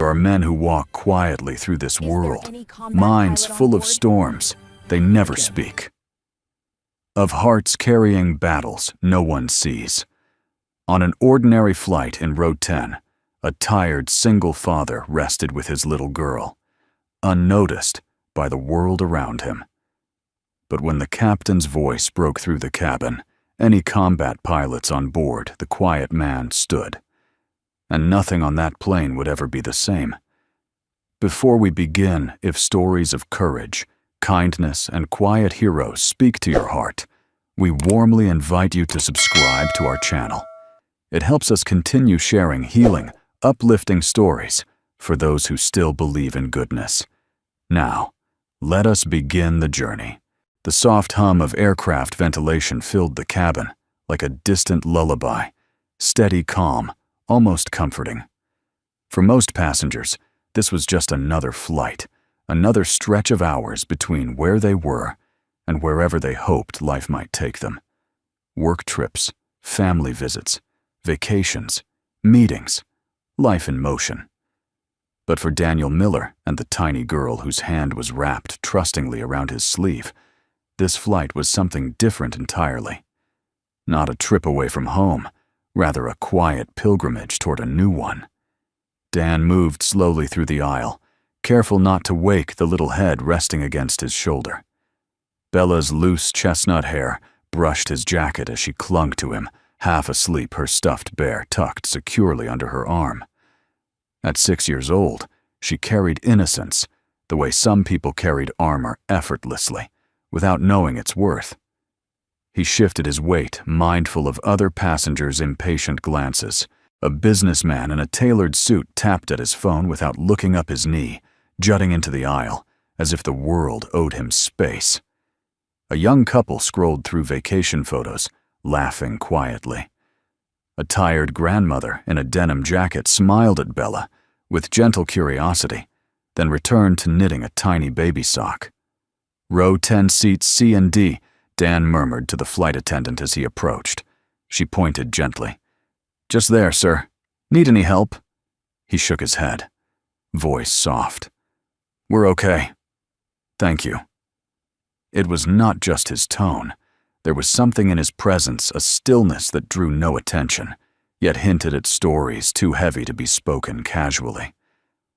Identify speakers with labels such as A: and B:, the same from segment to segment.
A: are men who walk quietly through this world, minds full of storms. They never speak. Of hearts carrying battles no one sees. On an ordinary flight in row 10, a tired single father rested with his little girl, unnoticed by the world around him. But when the captain's voice broke through the cabin, any combat pilots on board, the quiet man stood. And nothing on that plane would ever be the same. Before we begin, if stories of courage, kindness, and quiet heroes speak to your heart, we warmly invite you to subscribe to our channel. It helps us continue sharing healing, uplifting stories for those who still believe in goodness. Now, let us begin the journey. The soft hum of aircraft ventilation filled the cabin like a distant lullaby, steady calm, almost comforting. For most passengers, this was just another flight, another stretch of hours between where they were and wherever they hoped life might take them. Work trips, family visits, vacations, meetings, life in motion. But for Daniel Miller and the tiny girl whose hand was wrapped trustingly around his sleeve, this flight was something different entirely. Not a trip away from home, rather a quiet pilgrimage toward a new one. Dan moved slowly through the aisle, careful not to wake the little head resting against his shoulder. Bella's loose chestnut hair brushed his jacket as she clung to him, half asleep, her stuffed bear tucked securely under her arm. At 6 years old, she carried innocence, the way some people carried armor effortlessly, without knowing its worth. He shifted his weight, mindful of other passengers' impatient glances. A businessman in a tailored suit tapped at his phone without looking up his knee, jutting into the aisle, as if the world owed him space. A young couple scrolled through vacation photos, laughing quietly. A tired grandmother in a denim jacket smiled at Bella with gentle curiosity, then returned to knitting a tiny baby sock. Row 10 seats C and D, Dan murmured to the flight attendant as he approached. She pointed gently. "Just there, sir. Need any help?" He shook his head. Voice soft. "We're okay. Thank you." It was not just his tone. There was something in his presence, a stillness that drew no attention, yet hinted at stories too heavy to be spoken casually.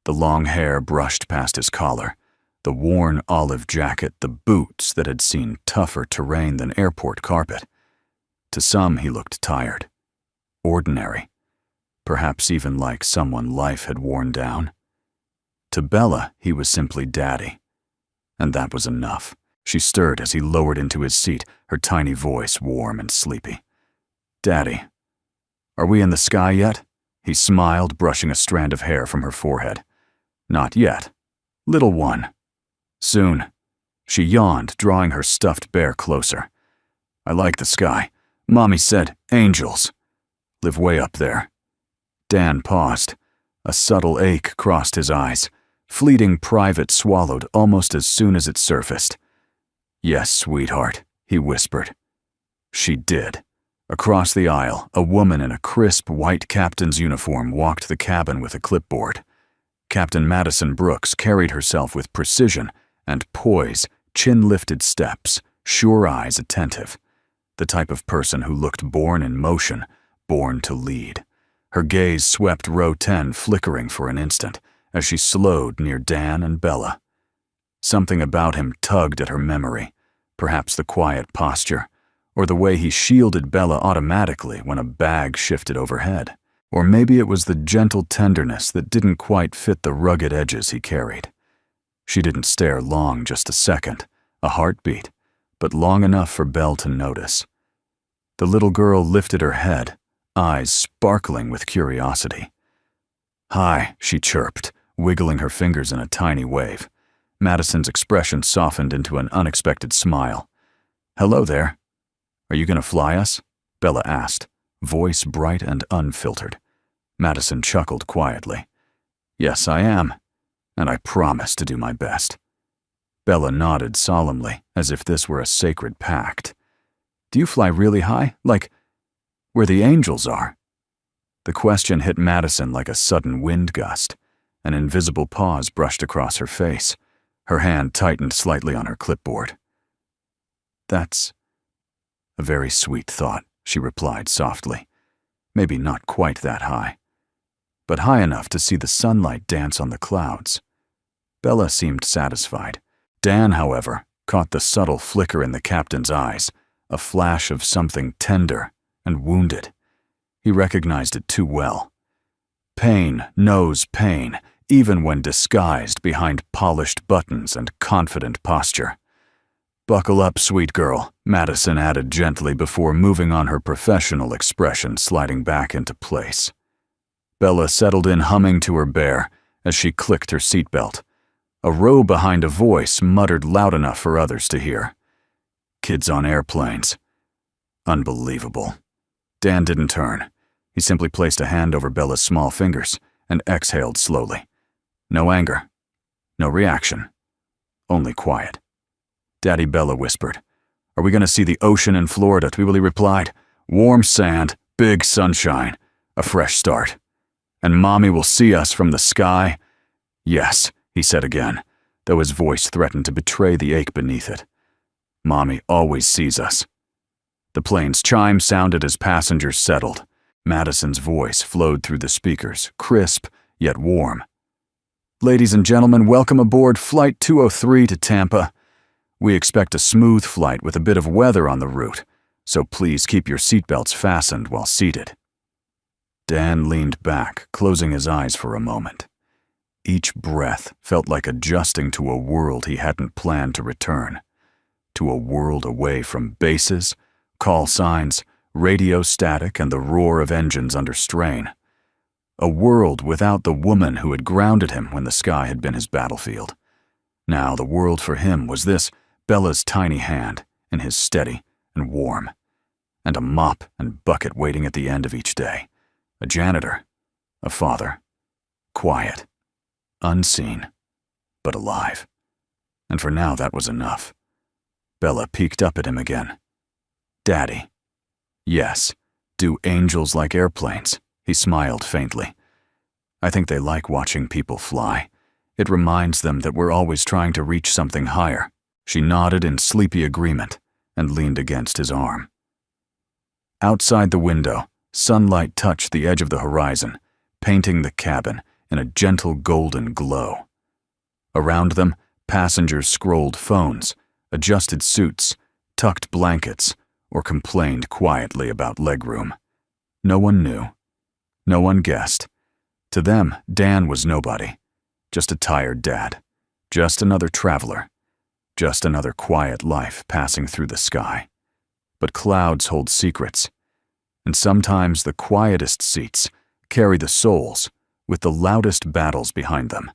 A: The long hair brushed past his collar, the worn olive jacket, the boots that had seen tougher terrain than airport carpet. To some, he looked tired, ordinary, perhaps even like someone life had worn down. To Bella, he was simply Daddy, and that was enough. She stirred as he lowered into his seat, her tiny voice warm and sleepy. "Daddy, are we in the sky yet?" He smiled, brushing a strand of hair from her forehead. "Not yet. Little one. Soon." She yawned, drawing her stuffed bear closer. "I like the sky. Mommy said angels live way up there." Dan paused. A subtle ache crossed his eyes. Fleeting private swallowed almost as soon as it surfaced. "Yes, sweetheart," he whispered. She did. Across the aisle, a woman in a crisp white captain's uniform walked the cabin with a clipboard. Captain Madison Brooks carried herself with precision and poise, chin-lifted steps, sure eyes attentive. The type of person who looked born in motion, born to lead. Her gaze swept row 10, flickering for an instant, as she slowed near Dan and Bella. Something about him tugged at her memory, perhaps the quiet posture, or the way he shielded Bella automatically when a bag shifted overhead. Or maybe it was the gentle tenderness that didn't quite fit the rugged edges he carried. She didn't stare long, just a second, a heartbeat, but long enough for Belle to notice. The little girl lifted her head, eyes sparkling with curiosity. "Hi," she chirped, wiggling her fingers in a tiny wave. Madison's expression softened into an unexpected smile. "Hello there. Are you going to fly us?" Bella asked, voice bright and unfiltered. Madison chuckled quietly. "Yes, I am, and I promise to do my best." Bella nodded solemnly, as if this were a sacred pact. "Do you fly really high, like where the angels are?" The question hit Madison like a sudden wind gust. An invisible pause brushed across her face. Her hand tightened slightly on her clipboard. "That's a very sweet thought," she replied softly. "Maybe not quite that high, but high enough to see the sunlight dance on the clouds." Bella seemed satisfied. Dan, however, caught the subtle flicker in the captain's eyes, a flash of something tender and wounded. He recognized it too well. Pain knows pain, even when disguised behind polished buttons and confident posture. "Buckle up, sweet girl," Madison added gently before moving on, her professional expression sliding back into place. Bella settled in, humming to her bear as she clicked her seatbelt. A row behind a voice muttered loud enough for others to hear. "Kids on airplanes. Unbelievable." Dan didn't turn. He simply placed a hand over Bella's small fingers and exhaled slowly. No anger, no reaction, only quiet. "Daddy," Bella whispered, "are we going to see the ocean in Florida?" Tweebly replied, "Warm sand, big sunshine, a fresh start. And Mommy will see us from the sky?" "Yes," he said again, though his voice threatened to betray the ache beneath it. "Mommy always sees us." The plane's chime sounded as passengers settled. Madison's voice flowed through the speakers, crisp yet warm. "Ladies and gentlemen, welcome aboard Flight 203 to Tampa. We expect a smooth flight with a bit of weather on the route, so please keep your seatbelts fastened while seated." Dan leaned back, closing his eyes for a moment. Each breath felt like adjusting to a world he hadn't planned to return, to a world away from bases, call signs, radio static, and the roar of engines under strain. A world without the woman who had grounded him when the sky had been his battlefield. Now the world for him was this: Bella's tiny hand in his, steady and warm, and a mop and bucket waiting at the end of each day. A janitor, a father, quiet, unseen, but alive. And for now that was enough. Bella peeked up at him again. "Daddy." "Yes. Do angels like airplanes?" He smiled faintly. "I think they like watching people fly. It reminds them that we're always trying to reach something higher." She nodded in sleepy agreement and leaned against his arm. Outside the window, sunlight touched the edge of the horizon, painting the cabin in a gentle golden glow. Around them, passengers scrolled phones, adjusted suits, tucked blankets, or complained quietly about legroom. No one knew. No one guessed. To them, Dan was nobody. Just a tired dad. Just another traveler. Just another quiet life passing through the sky. But clouds hold secrets. And sometimes the quietest seats carry the souls with the loudest battles behind them.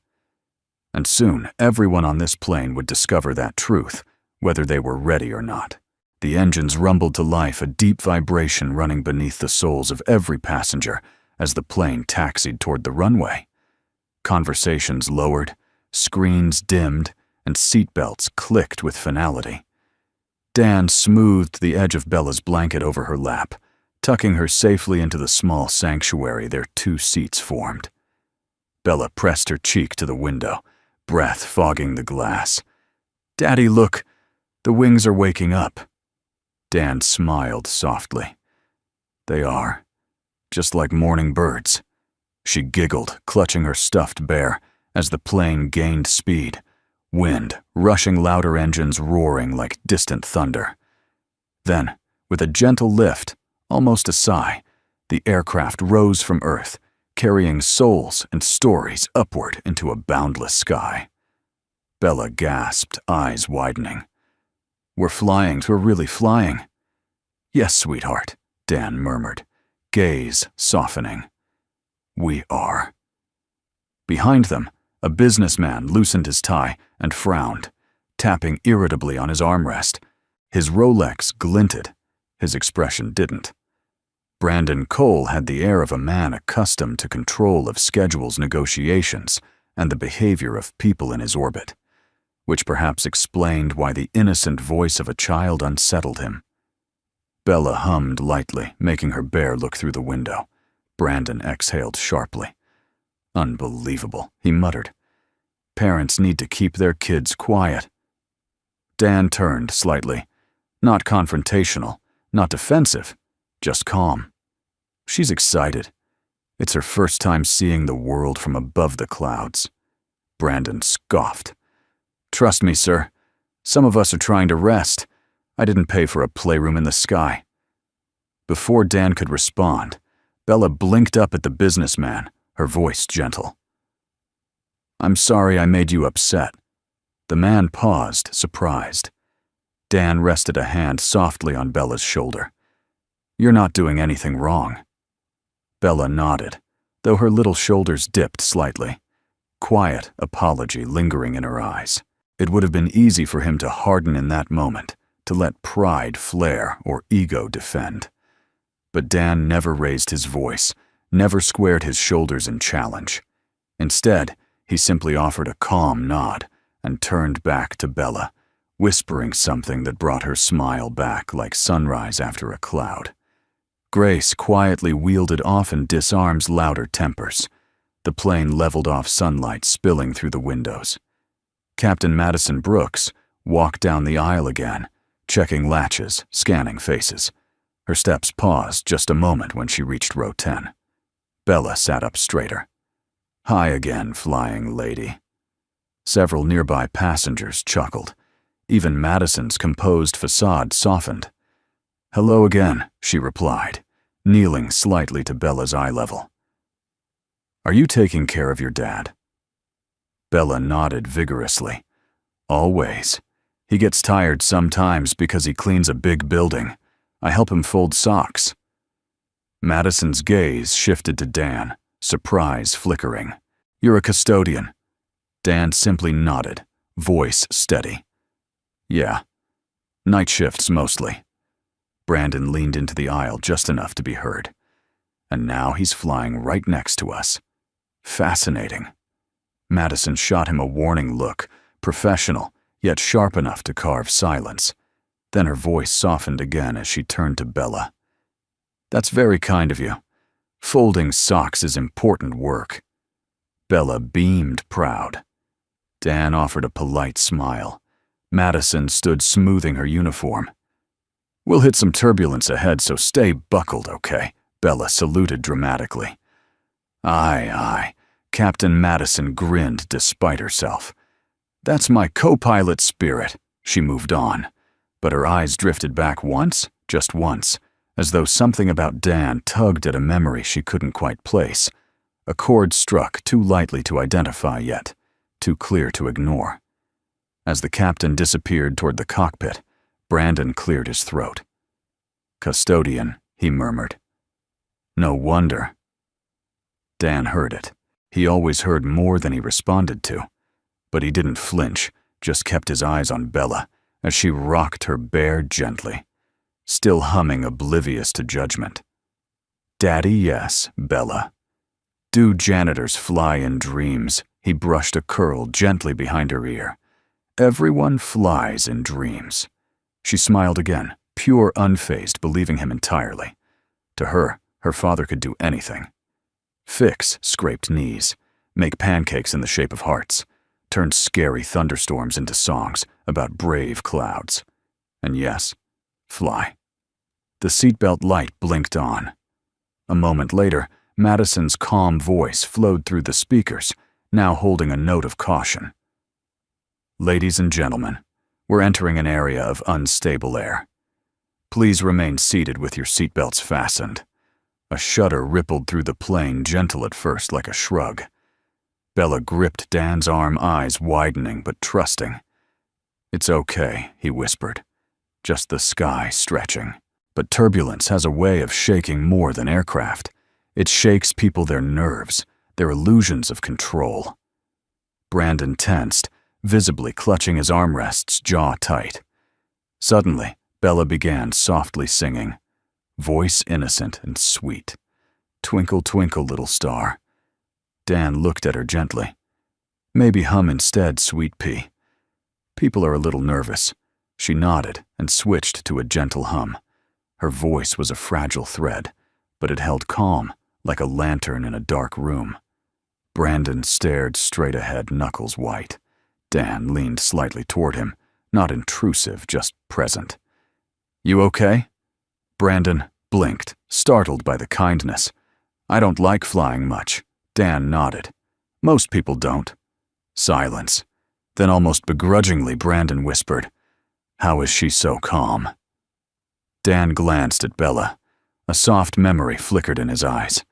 A: And soon, everyone on this plane would discover that truth, whether they were ready or not. The engines rumbled to life, a deep vibration running beneath the souls of every passenger as the plane taxied toward the runway. Conversations lowered, screens dimmed, and seatbelts clicked with finality. Dan smoothed the edge of Bella's blanket over her lap, tucking her safely into the small sanctuary their two seats formed. Bella pressed her cheek to the window, breath fogging the glass. "Daddy, look, the wings are waking up." Dan smiled softly. "They are, just like morning birds." She giggled, clutching her stuffed bear as the plane gained speed, wind rushing, louder engines roaring like distant thunder. Then, with a gentle lift, almost a sigh, the aircraft rose from Earth, carrying souls and stories upward into a boundless sky. Bella gasped, eyes widening. "We're flying, we're really flying." "Yes, sweetheart," Dan murmured, gaze softening. "We are." Behind them, a businessman loosened his tie and frowned, tapping irritably on his armrest. His Rolex glinted, his expression didn't. Brandon Cole had the air of a man accustomed to control of schedules, negotiations, and the behavior of people in his orbit, which perhaps explained why the innocent voice of a child unsettled him. Bella hummed lightly, making her bear look through the window. Brandon exhaled sharply. Unbelievable, he muttered. Parents need to keep their kids quiet. Dan turned slightly. Not confrontational, not defensive, just calm. She's excited. It's her first time seeing the world from above the clouds. Brandon scoffed. Trust me, sir. Some of us are trying to rest. I didn't pay for a playroom in the sky. Before Dan could respond, Bella blinked up at the businessman, her voice gentle. I'm sorry I made you upset. The man paused, surprised. Dan rested a hand softly on Bella's shoulder. You're not doing anything wrong. Bella nodded, though her little shoulders dipped slightly. Quiet apology lingering in her eyes. It would have been easy for him to harden in that moment, to let pride flare or ego defend. But Dan never raised his voice, never squared his shoulders in challenge. Instead, he simply offered a calm nod and turned back to Bella, whispering something that brought her smile back like sunrise after a cloud. Grace quietly wielded often disarms louder tempers. The plane leveled off sunlight spilling through the windows. Captain Madison Brooks walked down the aisle again, checking latches, scanning faces. Her steps paused just a moment when she reached row 10. Bella sat up straighter. Hi again, flying lady. Several nearby passengers chuckled. Even Madison's composed facade softened. Hello again, she replied, kneeling slightly to Bella's eye level. Are you taking care of your dad? Bella nodded vigorously. Always. He gets tired sometimes because he cleans a big building. I help him fold socks. Madison's gaze shifted to Dan, surprise flickering. You're a custodian. Dan simply nodded, voice steady. Yeah. Night shifts mostly. Brandon leaned into the aisle just enough to be heard. And now he's flying right next to us. Fascinating. Madison shot him a warning look, professional, yet sharp enough to carve silence. Then her voice softened again as she turned to Bella. That's very kind of you. Folding socks is important work. Bella beamed proud. Dan offered a polite smile. Madison stood smoothing her uniform. We'll hit some turbulence ahead, so stay buckled, okay? Bella saluted dramatically. Aye, aye. Captain Madison grinned despite herself. That's my co-pilot spirit. She moved on. But her eyes drifted back once, just once, as though something about Dan tugged at a memory she couldn't quite place. A chord struck too lightly to identify yet, too clear to ignore. As the captain disappeared toward the cockpit, Brandon cleared his throat. Custodian, he murmured. No wonder. Dan heard it. He always heard more than he responded to. But he didn't flinch, just kept his eyes on Bella as she rocked her bear gently, still humming oblivious to judgment. Daddy, yes, Bella. Do janitors fly in dreams? He brushed a curl gently behind her ear. Everyone flies in dreams. She smiled again, pure unfazed, believing him entirely. To her, her father could do anything. Fix scraped knees, make pancakes in the shape of hearts, turn scary thunderstorms into songs about brave clouds. And yes, fly. The seatbelt light blinked on. A moment later, Madison's calm voice flowed through the speakers, now holding a note of caution. Ladies and gentlemen, we're entering an area of unstable air. Please remain seated with your seatbelts fastened. A shudder rippled through the plane, gentle at first like a shrug. Bella gripped Dan's arm, eyes widening but trusting. It's okay, he whispered. Just the sky stretching. But turbulence has a way of shaking more than aircraft. It shakes people, their nerves, their illusions of control. Brandon tensed, visibly clutching his armrests, jaw tight. Suddenly, Bella began softly singing, voice innocent and sweet. Twinkle, twinkle, little star. Dan looked at her gently. Maybe hum instead, sweet pea. People are a little nervous. She nodded and switched to a gentle hum. Her voice was a fragile thread, but it held calm, like a lantern in a dark room. Brandon stared straight ahead, knuckles white. Dan leaned slightly toward him, not intrusive, just present. "You okay?" Brandon blinked, startled by the kindness. "I don't like flying much." Dan nodded. "Most people don't." Silence. Then almost begrudgingly, Brandon whispered, "How is she so calm?" Dan glanced at Bella. A soft memory flickered in his eyes.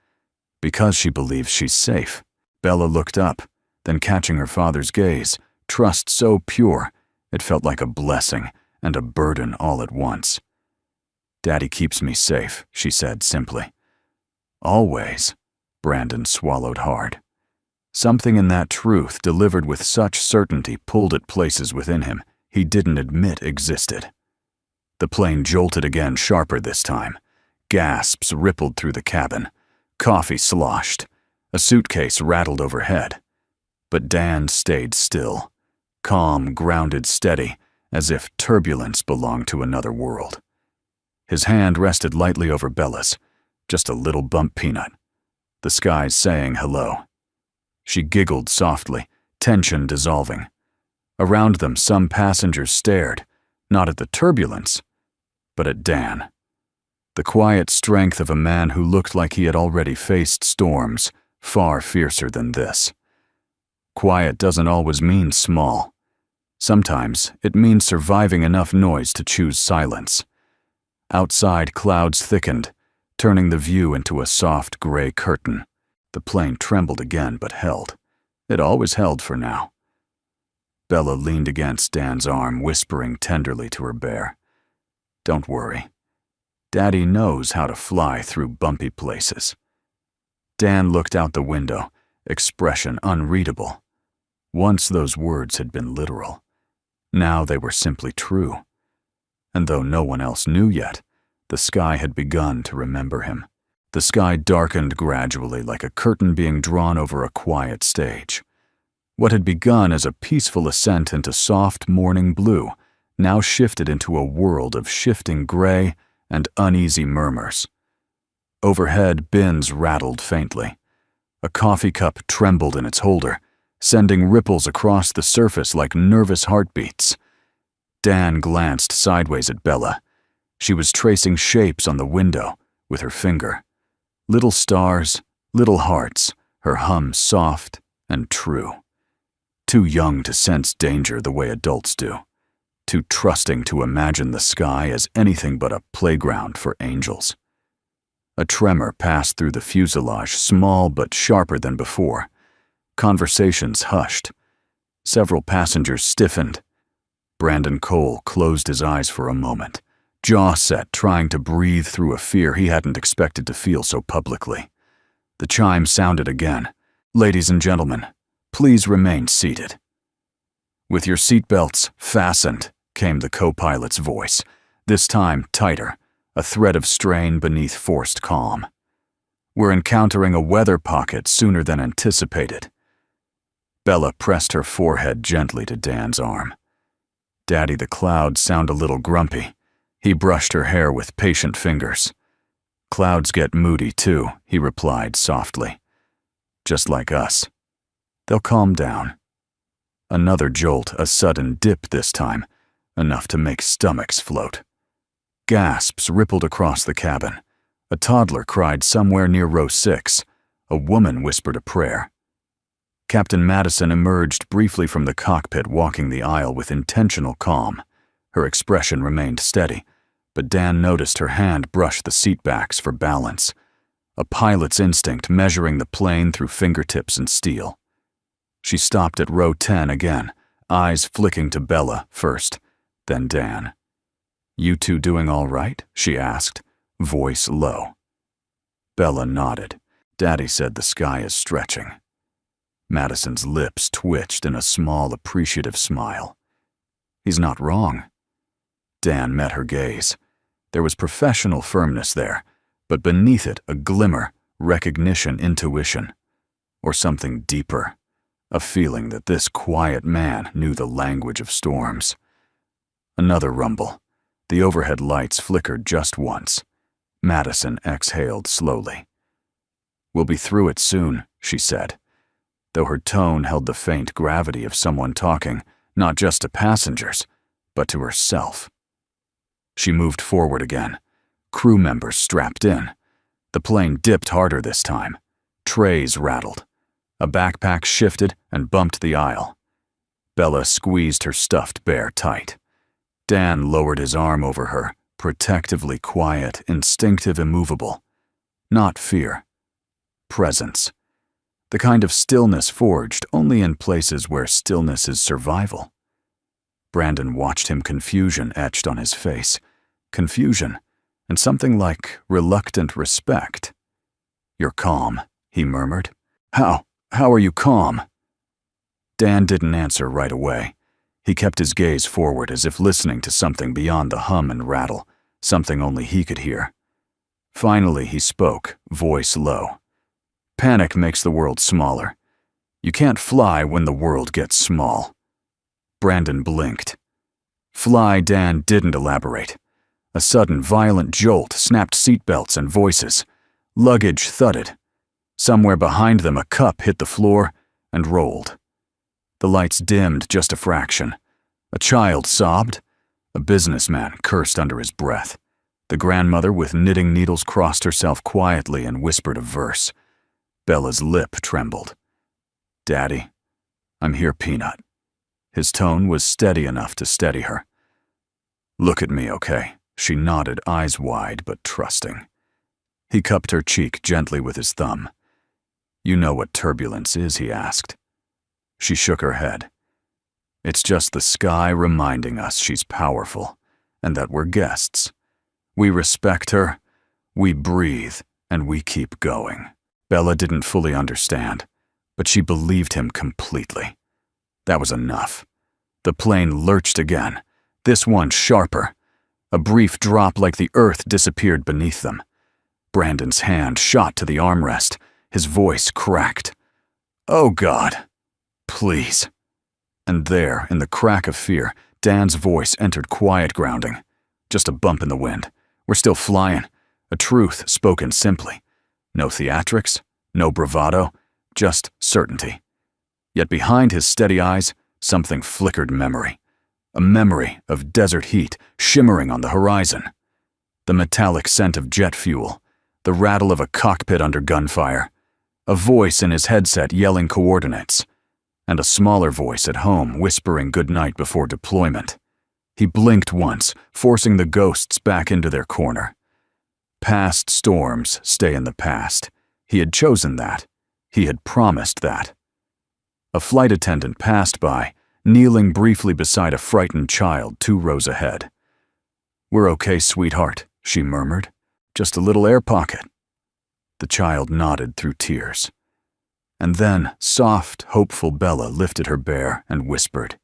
A: "Because she believes she's safe." Bella looked up, then catching her father's gaze, trust so pure, it felt like a blessing and a burden all at once. "Daddy keeps me safe," she said simply. "Always." Brandon swallowed hard. Something in that truth, delivered with such certainty, pulled at places within him he didn't admit existed. The plane jolted again, sharper this time. Gasps rippled through the cabin. Coffee sloshed. A suitcase rattled overhead. But Dan stayed still, calm, grounded, steady, as if turbulence belonged to another world. His hand rested lightly over Bella's, just a little bump peanut. The skies saying hello. She giggled softly, tension dissolving. Around them, some passengers stared, not at the turbulence, but at Dan. The quiet strength of a man who looked like he had already faced storms, far fiercer than this. Quiet doesn't always mean small. Sometimes it means surviving enough noise to choose silence. Outside, clouds thickened, turning the view into a soft gray curtain. The plane trembled again, but held. It always held for now. Bella leaned against Dan's arm, whispering tenderly to her bear, "Don't worry. Daddy knows how to fly through bumpy places." Dan looked out the window, expression unreadable. Once those words had been literal. Now they were simply true. And though no one else knew yet, the sky had begun to remember him. The sky darkened gradually, like a curtain being drawn over a quiet stage. What had begun as a peaceful ascent into soft morning blue now shifted into a world of shifting gray and uneasy murmurs. Overhead, bins rattled faintly. A coffee cup trembled in its holder, sending ripples across the surface like nervous heartbeats. Dan glanced sideways at Bella. She was tracing shapes on the window with her finger. Little stars, little hearts, her hum soft and true. Too young to sense danger the way adults do. Too trusting to imagine the sky as anything but a playground for angels. A tremor passed through the fuselage, small but sharper than before. Conversations hushed. Several passengers stiffened. Brandon Cole closed his eyes for a moment, jaw set, trying to breathe through a fear he hadn't expected to feel so publicly. The chime sounded again. "Ladies and gentlemen, please remain seated." "With your seatbelts fastened," came the co-pilot's voice, this time tighter, a thread of strain beneath forced calm. "We're encountering a weather pocket sooner than anticipated." Bella pressed her forehead gently to Dan's arm. Daddy the Clouds sounded a little grumpy. He brushed her hair with patient fingers. "Clouds get moody too," he replied softly. "Just like us. They'll calm down." Another jolt, a sudden dip this time, enough to make stomachs float. Gasps rippled across the cabin. A toddler cried somewhere near row 6. A woman whispered a prayer. Captain Madison emerged briefly from the cockpit, walking the aisle with intentional calm. Her expression remained steady, but Dan noticed her hand brush the seatbacks for balance. A pilot's instinct measuring the plane through fingertips and steel. She stopped at row 10 again, eyes flicking to Bella first, then Dan. "You two doing all right?" she asked, voice low. Bella nodded. Daddy said the sky is stretching. Madison's lips twitched in a small, appreciative smile. He's not wrong. Dan met her gaze. There was professional firmness there, but beneath it a glimmer, recognition, intuition, or something deeper, a feeling that this quiet man knew the language of storms. Another rumble. The overhead lights flickered just once. Madison exhaled slowly. "We'll be through it soon," she said. though her tone held the faint gravity of someone talking, not just to passengers, but to herself. She moved forward again. Crew members strapped in. The plane dipped harder this time. Trays rattled. A backpack shifted and bumped the aisle. Bella squeezed her stuffed bear tight. Dan lowered his arm over her, protectively quiet, instinctive, immovable. Not fear. Presence. The kind of stillness forged only in places where stillness is survival. Brandon watched him, confusion etched on his face. Confusion, and something like reluctant respect. "You're calm," he murmured. How are you calm?" Dan didn't answer right away. He kept his gaze forward as if listening to something beyond the hum and rattle, something only he could hear. Finally he spoke, voice low. "Panic makes the world smaller. You can't fly when the world gets small." Brandon blinked. Fly, Dan didn't elaborate. A sudden, violent jolt snapped seatbelts and voices. Luggage thudded. Somewhere behind them, a cup hit the floor and rolled. The lights dimmed just a fraction. A child sobbed. A businessman cursed under his breath. The grandmother with knitting needles crossed herself quietly and whispered a verse. Bella's lip trembled. "Daddy, I'm here, Peanut." His tone was steady enough to steady her. "Look at me, okay?" She nodded, eyes wide but trusting. He cupped her cheek gently with his thumb. "You know what turbulence is?" he asked. She shook her head. "It's just the sky reminding us she's powerful, and that we're guests. We respect her, we breathe, and we keep going." Bella didn't fully understand, but she believed him completely. That was enough. The plane lurched again, this one sharper. A brief drop like the earth disappeared beneath them. Brandon's hand shot to the armrest. His voice cracked. "Oh God, please." And there, in the crack of fear, Dan's voice entered quiet grounding. Just a bump in the wind. We're still flying. A truth spoken simply. No theatrics, no bravado, just certainty. Yet behind his steady eyes, something flickered memory. A memory of desert heat shimmering on the horizon. The metallic scent of jet fuel. The rattle of a cockpit under gunfire. A voice in his headset yelling coordinates. And a smaller voice at home whispering goodnight before deployment. He blinked once, forcing the ghosts back into their corner. Past storms stay in the past. He had chosen that. He had promised that. A flight attendant passed by, kneeling briefly beside a frightened child 2 rows ahead. "We're okay, sweetheart," she murmured. "Just a little air pocket." The child nodded through tears. And then soft, hopeful Bella lifted her bear and whispered,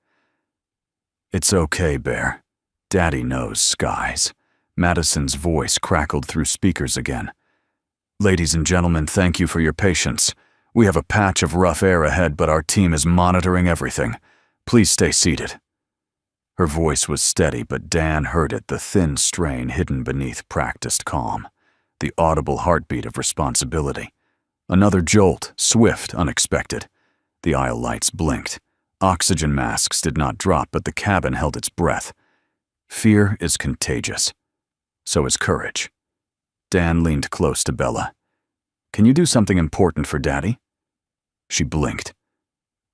A: "It's okay, Bear. Daddy knows skies." Madison's voice crackled through speakers again. "Ladies and gentlemen, thank you for your patience. We have a patch of rough air ahead, but our team is monitoring everything. Please stay seated." Her voice was steady, but Dan heard it, the thin strain hidden beneath practiced calm, the audible heartbeat of responsibility. Another jolt, swift, unexpected. The aisle lights blinked. Oxygen masks did not drop, but the cabin held its breath. Fear is contagious. So is courage. Dan leaned close to Bella. "Can you do something important for Daddy?" She blinked.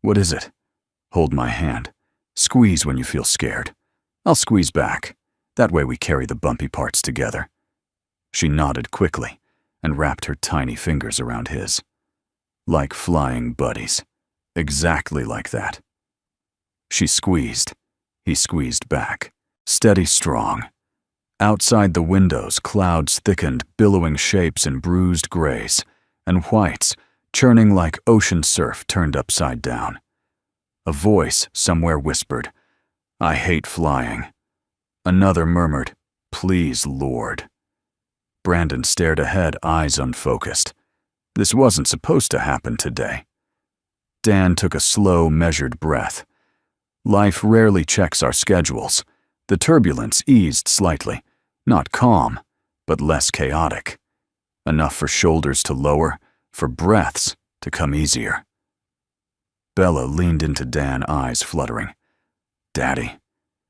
A: "What is it?" "Hold my hand. Squeeze when you feel scared. I'll squeeze back. That way we carry the bumpy parts together." She nodded quickly and wrapped her tiny fingers around his. Like flying buddies. Exactly like that. She squeezed. He squeezed back. Steady, strong. Outside the windows, clouds thickened, billowing shapes in bruised grays, and whites, churning like ocean surf turned upside down. A voice somewhere whispered, "I hate flying." Another murmured, "Please, Lord." Brandon stared ahead, eyes unfocused. This wasn't supposed to happen today. Dan took a slow, measured breath. Life rarely checks our schedules. The turbulence eased slightly, not calm, but less chaotic. Enough for shoulders to lower, for breaths to come easier. Bella leaned into Dan, eyes fluttering. Daddy,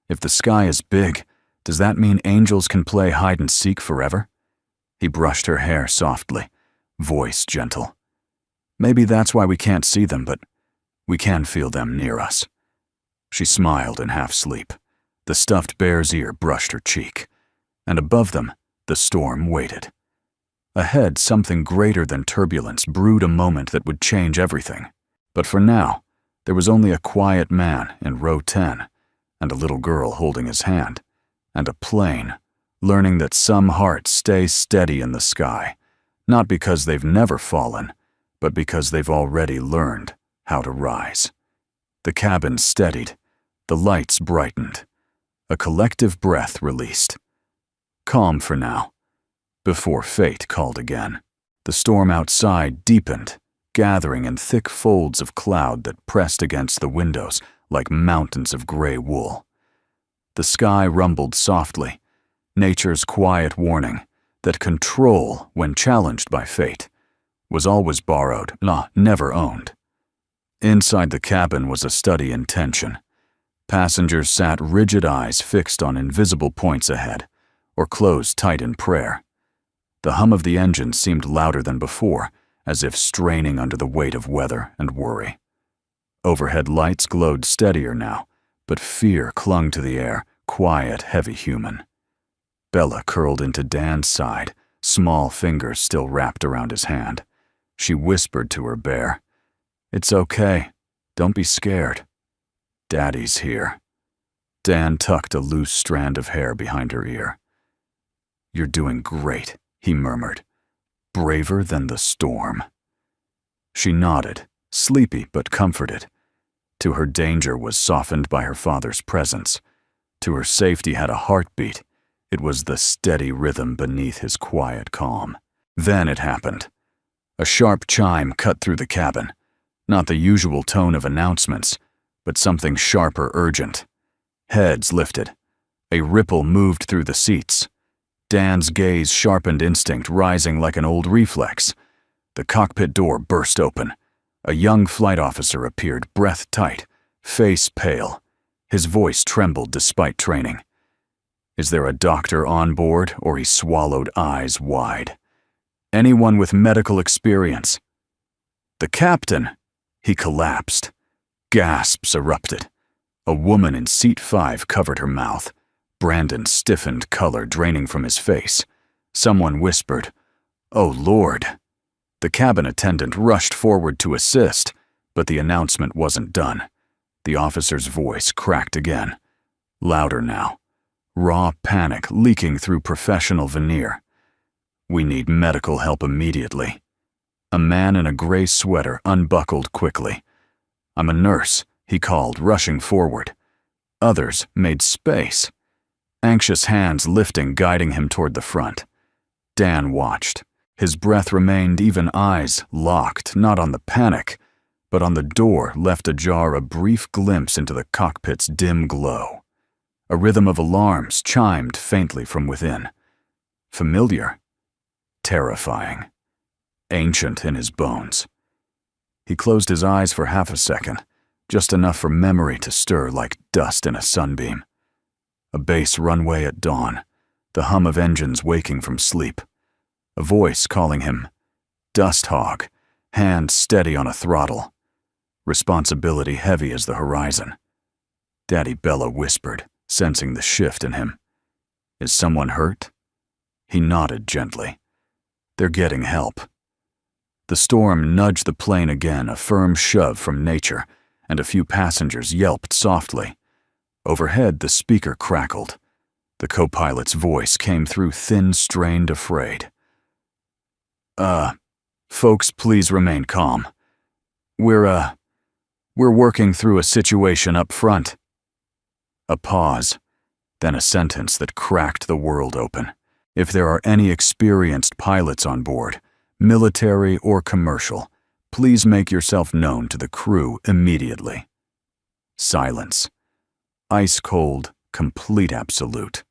A: if the sky is big, does that mean angels can play hide-and-seek forever? He brushed her hair softly, voice gentle. Maybe that's why we can't see them, but we can feel them near us. She smiled in half-sleep. The stuffed bear's ear brushed her cheek, and above them, the storm waited. Ahead, something greater than turbulence brewed a moment that would change everything. But for now, there was only a quiet man in row 10, and a little girl holding his hand, and a plane, learning that some hearts stay steady in the sky, not because they've never fallen, but because they've already learned how to rise. The cabin steadied, the lights brightened, a collective breath released. Calm for now, before fate called again. The storm outside deepened, gathering in thick folds of cloud that pressed against the windows like mountains of gray wool. The sky rumbled softly, nature's quiet warning that control, when challenged by fate, was always borrowed, never owned. Inside the cabin was a study in tension. Passengers sat rigid, eyes fixed on invisible points ahead, or closed tight in prayer. The hum of the engine seemed louder than before, as if straining under the weight of weather and worry. Overhead lights glowed steadier now, but fear clung to the air, quiet, heavy human. Bella curled into Dan's side, small fingers still wrapped around his hand. She whispered to her bear, "It's okay. Don't be scared. Daddy's here." Dan tucked a loose strand of hair behind her ear. "You're doing great," he murmured. "Braver than the storm." She nodded, sleepy but comforted. To her, danger was softened by her father's presence. To her, safety had a heartbeat. It was the steady rhythm beneath his quiet calm. Then it happened. A sharp chime cut through the cabin. Not the usual tone of announcements, but something sharper, urgent. Heads lifted. A ripple moved through the seats. Dan's gaze sharpened, instinct rising like an old reflex. The cockpit door burst open. A young flight officer appeared, breath tight, face pale. His voice trembled despite training. Is there a doctor on board, or he swallowed, eyes wide? Anyone with medical experience? The captain! He collapsed. Gasps erupted. A woman in seat 5 covered her mouth. Brandon stiffened, color draining from his face. Someone whispered, "Oh, Lord." The cabin attendant rushed forward to assist, but the announcement wasn't done. The officer's voice cracked again. Louder now. Raw panic leaking through professional veneer. "We need medical help immediately." A man in a gray sweater unbuckled quickly. "I'm a nurse," he called, rushing forward. Others made space. Anxious hands lifting, guiding him toward the front. Dan watched. His breath remained even, eyes locked, not on the panic, but on the door left ajar, a brief glimpse into the cockpit's dim glow. A rhythm of alarms chimed faintly from within. Familiar. Terrifying. Ancient in his bones. He closed his eyes for half a second, just enough for memory to stir like dust in a sunbeam. A base runway at dawn, the hum of engines waking from sleep. A voice calling him, "Dust hog," hand steady on a throttle. Responsibility heavy as the horizon. Daddy, Bella whispered, sensing the shift in him. "Is someone hurt?" He nodded gently. "They're getting help." The storm nudged the plane again, a firm shove from nature, and a few passengers yelped softly. Overhead, the speaker crackled. The co-pilot's voice came through thin, strained, afraid. Folks, please remain calm. We're working through a situation up front." A pause, then a sentence that cracked the world open. "If there are any experienced pilots on board, military or commercial, please make yourself known to the crew immediately." Silence. Ice cold, complete absolute.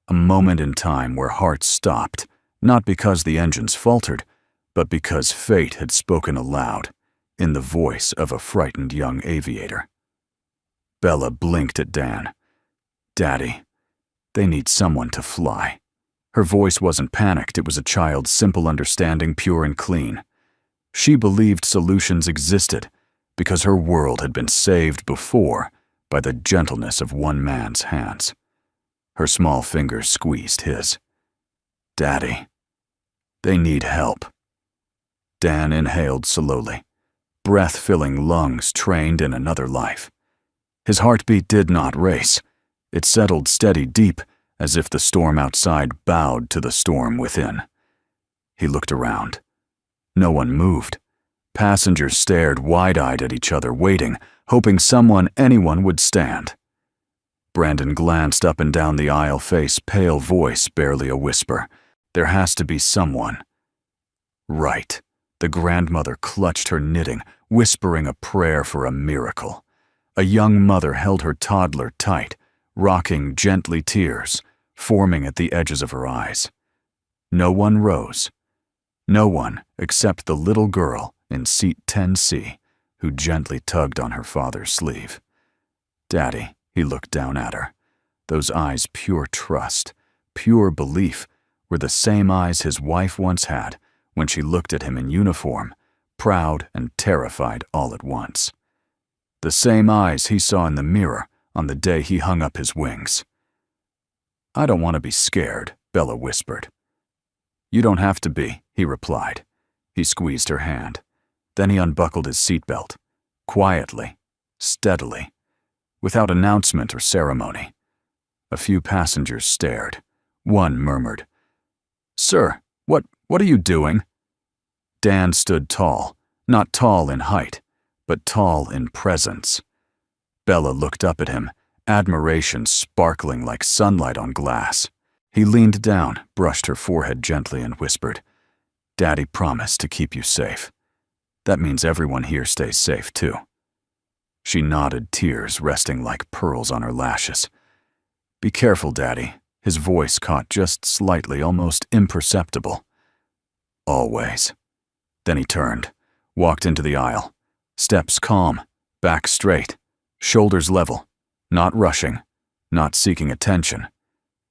A: A moment in time where hearts stopped, not because the engines faltered, but because fate had spoken aloud. in the voice of a frightened young aviator. Bella blinked at Dan. "Daddy, they need someone to fly." Her voice wasn't panicked, it was a child's simple understanding, pure and clean. She believed solutions existed because her world had been saved before by the gentleness of one man's hands. Her small fingers squeezed his. "Daddy, they need help." Dan inhaled slowly, breath-filling lungs trained in another life. His heartbeat did not race. It settled steady deep, as if the storm outside bowed to the storm within. He looked around. No one moved. Passengers stared wide-eyed at each other, waiting, hoping anyone would stand. Brandon glanced up and down the aisle, face pale, voice barely a whisper. "There has to be someone." Right. The grandmother clutched her knitting, whispering a prayer for a miracle. A young mother held her toddler tight, rocking gently, tears forming at the edges of her eyes. No one rose. No one except the little girl in seat 10C, who gently tugged on her father's sleeve. "Daddy," he looked down at her. Those eyes, pure trust, pure belief, were the same eyes his wife once had when she looked at him in uniform, proud and terrified all at once. The same eyes he saw in the mirror on the day he hung up his wings. "I don't want to be scared," Bella whispered. "You don't have to be," he replied. He squeezed her hand. Then he unbuckled his seatbelt, quietly, steadily, without announcement or ceremony. A few passengers stared. One murmured, "Sir, what are you doing?" Dan stood tall, not tall in height, but tall in presence. Bella looked up at him, admiration sparkling like sunlight on glass. He leaned down, brushed her forehead gently, and whispered, "Daddy promised to keep you safe. That means everyone here stays safe, too." She nodded, tears resting like pearls on her lashes. "Be careful, Daddy." His voice caught just slightly, almost imperceptible. "Always." Then he turned, walked into the aisle. Steps calm, back straight, shoulders level, not rushing, not seeking attention,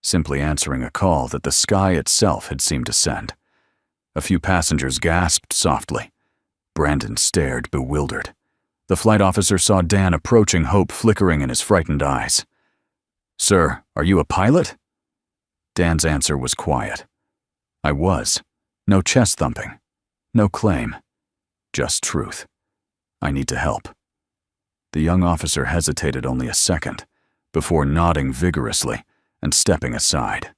A: simply answering a call that the sky itself had seemed to send. A few passengers gasped softly. Brandon stared, bewildered. The flight officer saw Dan approaching, hope flickering in his frightened eyes. "Sir, are you a pilot?" Dan's answer was quiet. "I was. No chest thumping. No claim. Just truth. I need to help." The young officer hesitated only a second, before nodding vigorously and stepping aside.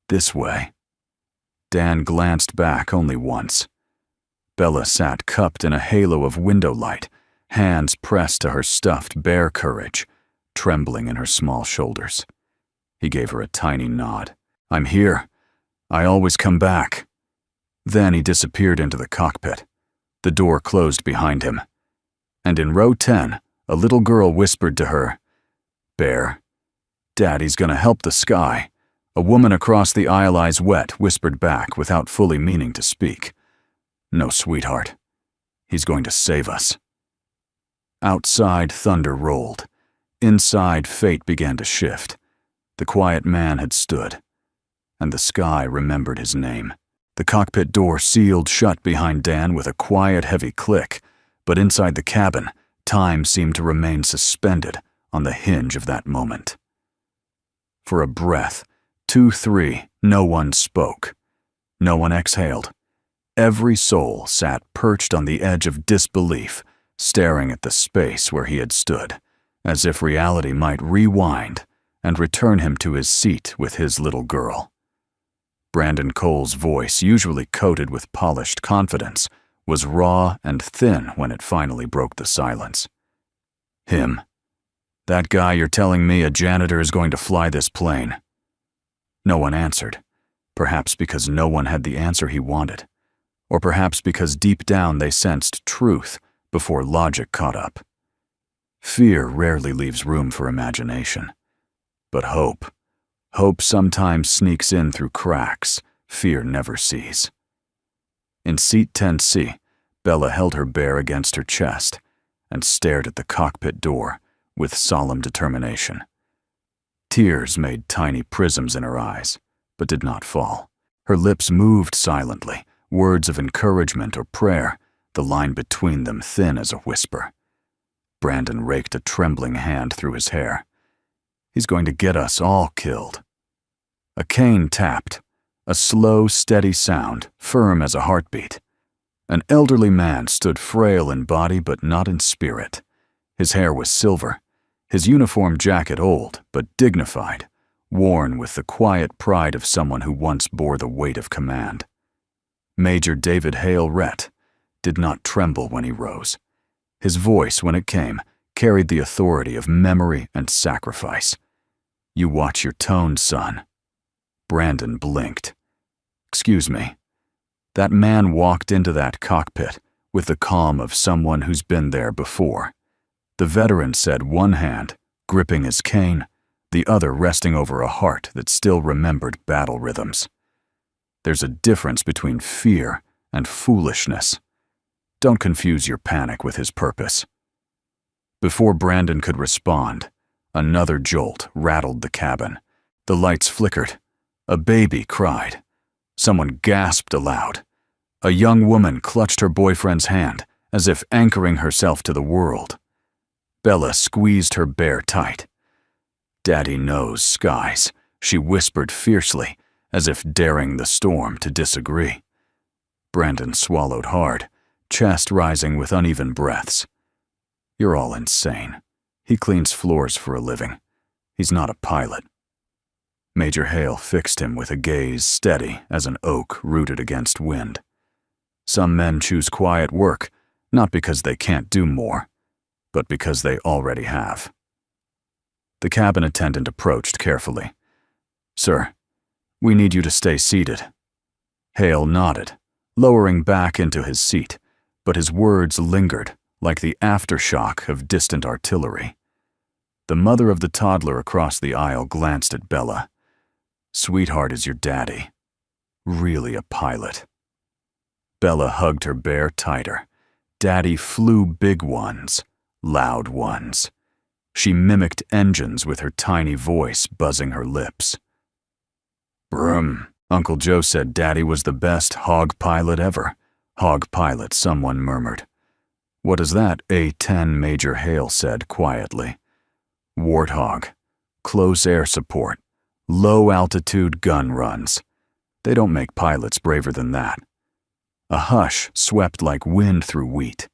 A: "This way." Dan glanced back only once. Bella sat cupped in a halo of window light, hands pressed to her stuffed bear courage, trembling in her small shoulders. He gave her a tiny nod. "I'm here. I always come back." Then he disappeared into the cockpit. The door closed behind him. And in row 10, a little girl whispered to her, "Bear, Daddy's gonna help the sky." A woman across the aisle, eyes wet, whispered back without fully meaning to speak, "No, sweetheart. He's going to save us." Outside, thunder rolled. Inside, fate began to shift. The quiet man had stood, and the sky remembered his name. The cockpit door sealed shut behind Dan with a quiet, heavy click, but inside the cabin, time seemed to remain suspended on the hinge of that moment. For a breath, 2, 3, no one spoke. No one exhaled. Every soul sat perched on the edge of disbelief, staring at the space where he had stood, as if reality might rewind and return him to his seat with his little girl. Brandon Cole's voice, usually coated with polished confidence, was raw and thin when it finally broke the silence. "Him. That guy you're telling me a janitor is going to fly this plane." No one answered, perhaps because no one had the answer he wanted, or perhaps because deep down they sensed truth before logic caught up. Fear rarely leaves room for imagination. But hope sometimes sneaks in through cracks fear never sees. In seat 10C, Bella held her bare against her chest and stared at the cockpit door with solemn determination. Tears made tiny prisms in her eyes, but did not fall. Her lips moved silently, words of encouragement or prayer, the line between them thin as a whisper. Brandon raked a trembling hand through his hair. He's going to get us all killed. A cane tapped, a slow, steady sound, firm as a heartbeat. An elderly man stood frail in body but not in spirit. His hair was silver, his uniform jacket old but dignified, worn with the quiet pride of someone who once bore the weight of command. Major David Hale Rhett did not tremble when he rose. His voice, when it came, carried the authority of memory and sacrifice. "You watch your tone, son." Brandon blinked. "Excuse me." That man walked into that cockpit with the calm of someone who's been there before. The veteran said, one hand gripping his cane, the other resting over a heart that still remembered battle rhythms. "There's a difference between fear and foolishness. Don't confuse your panic with his purpose." Before Brandon could respond, another jolt rattled the cabin. The lights flickered. A baby cried. Someone gasped aloud. A young woman clutched her boyfriend's hand, as if anchoring herself to the world. Bella squeezed her bear tight. "Daddy knows skies," she whispered fiercely, as if daring the storm to disagree. Brandon swallowed hard, chest rising with uneven breaths. "You're all insane. He cleans floors for a living. He's not a pilot." Major Hale fixed him with a gaze steady as an oak rooted against wind. "Some men choose quiet work, not because they can't do more, but because they already have." The cabin attendant approached carefully. "Sir, we need you to stay seated." Hale nodded, lowering back into his seat, but his words lingered like the aftershock of distant artillery. The mother of the toddler across the aisle glanced at Bella. "Sweetheart is your daddy. Really a pilot." Bella hugged her bear tighter. Daddy flew big ones, loud ones. She mimicked engines with her tiny voice buzzing her lips. "Broom." Uncle Joe said Daddy was the best hog pilot ever. "Hog pilot," someone murmured. "What is that?" A-10 Major Hale said quietly. "Warthog. Close air support. Low-altitude gun runs. They don't make pilots braver than that." A hush swept like wind through wheat.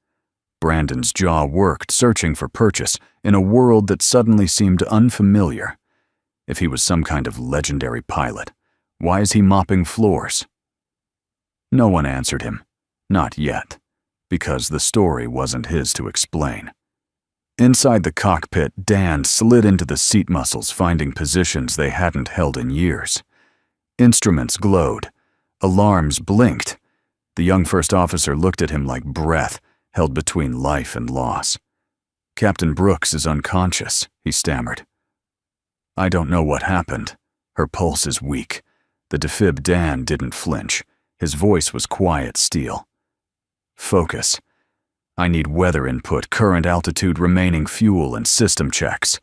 A: Brandon's jaw worked, searching for purchase in a world that suddenly seemed unfamiliar. If he was some kind of legendary pilot, why is he mopping floors? No one answered him. Not yet, because the story wasn't his to explain. Inside the cockpit, Dan slid into the seat muscles, finding positions they hadn't held in years. Instruments glowed. Alarms blinked. The young first officer looked at him like breath held between life and loss. "Captain Brooks is unconscious," he stammered. "I don't know what happened. Her pulse is weak." The defib Dan didn't flinch. His voice was quiet steel. "Focus. I need weather input, current altitude, remaining fuel, and system checks."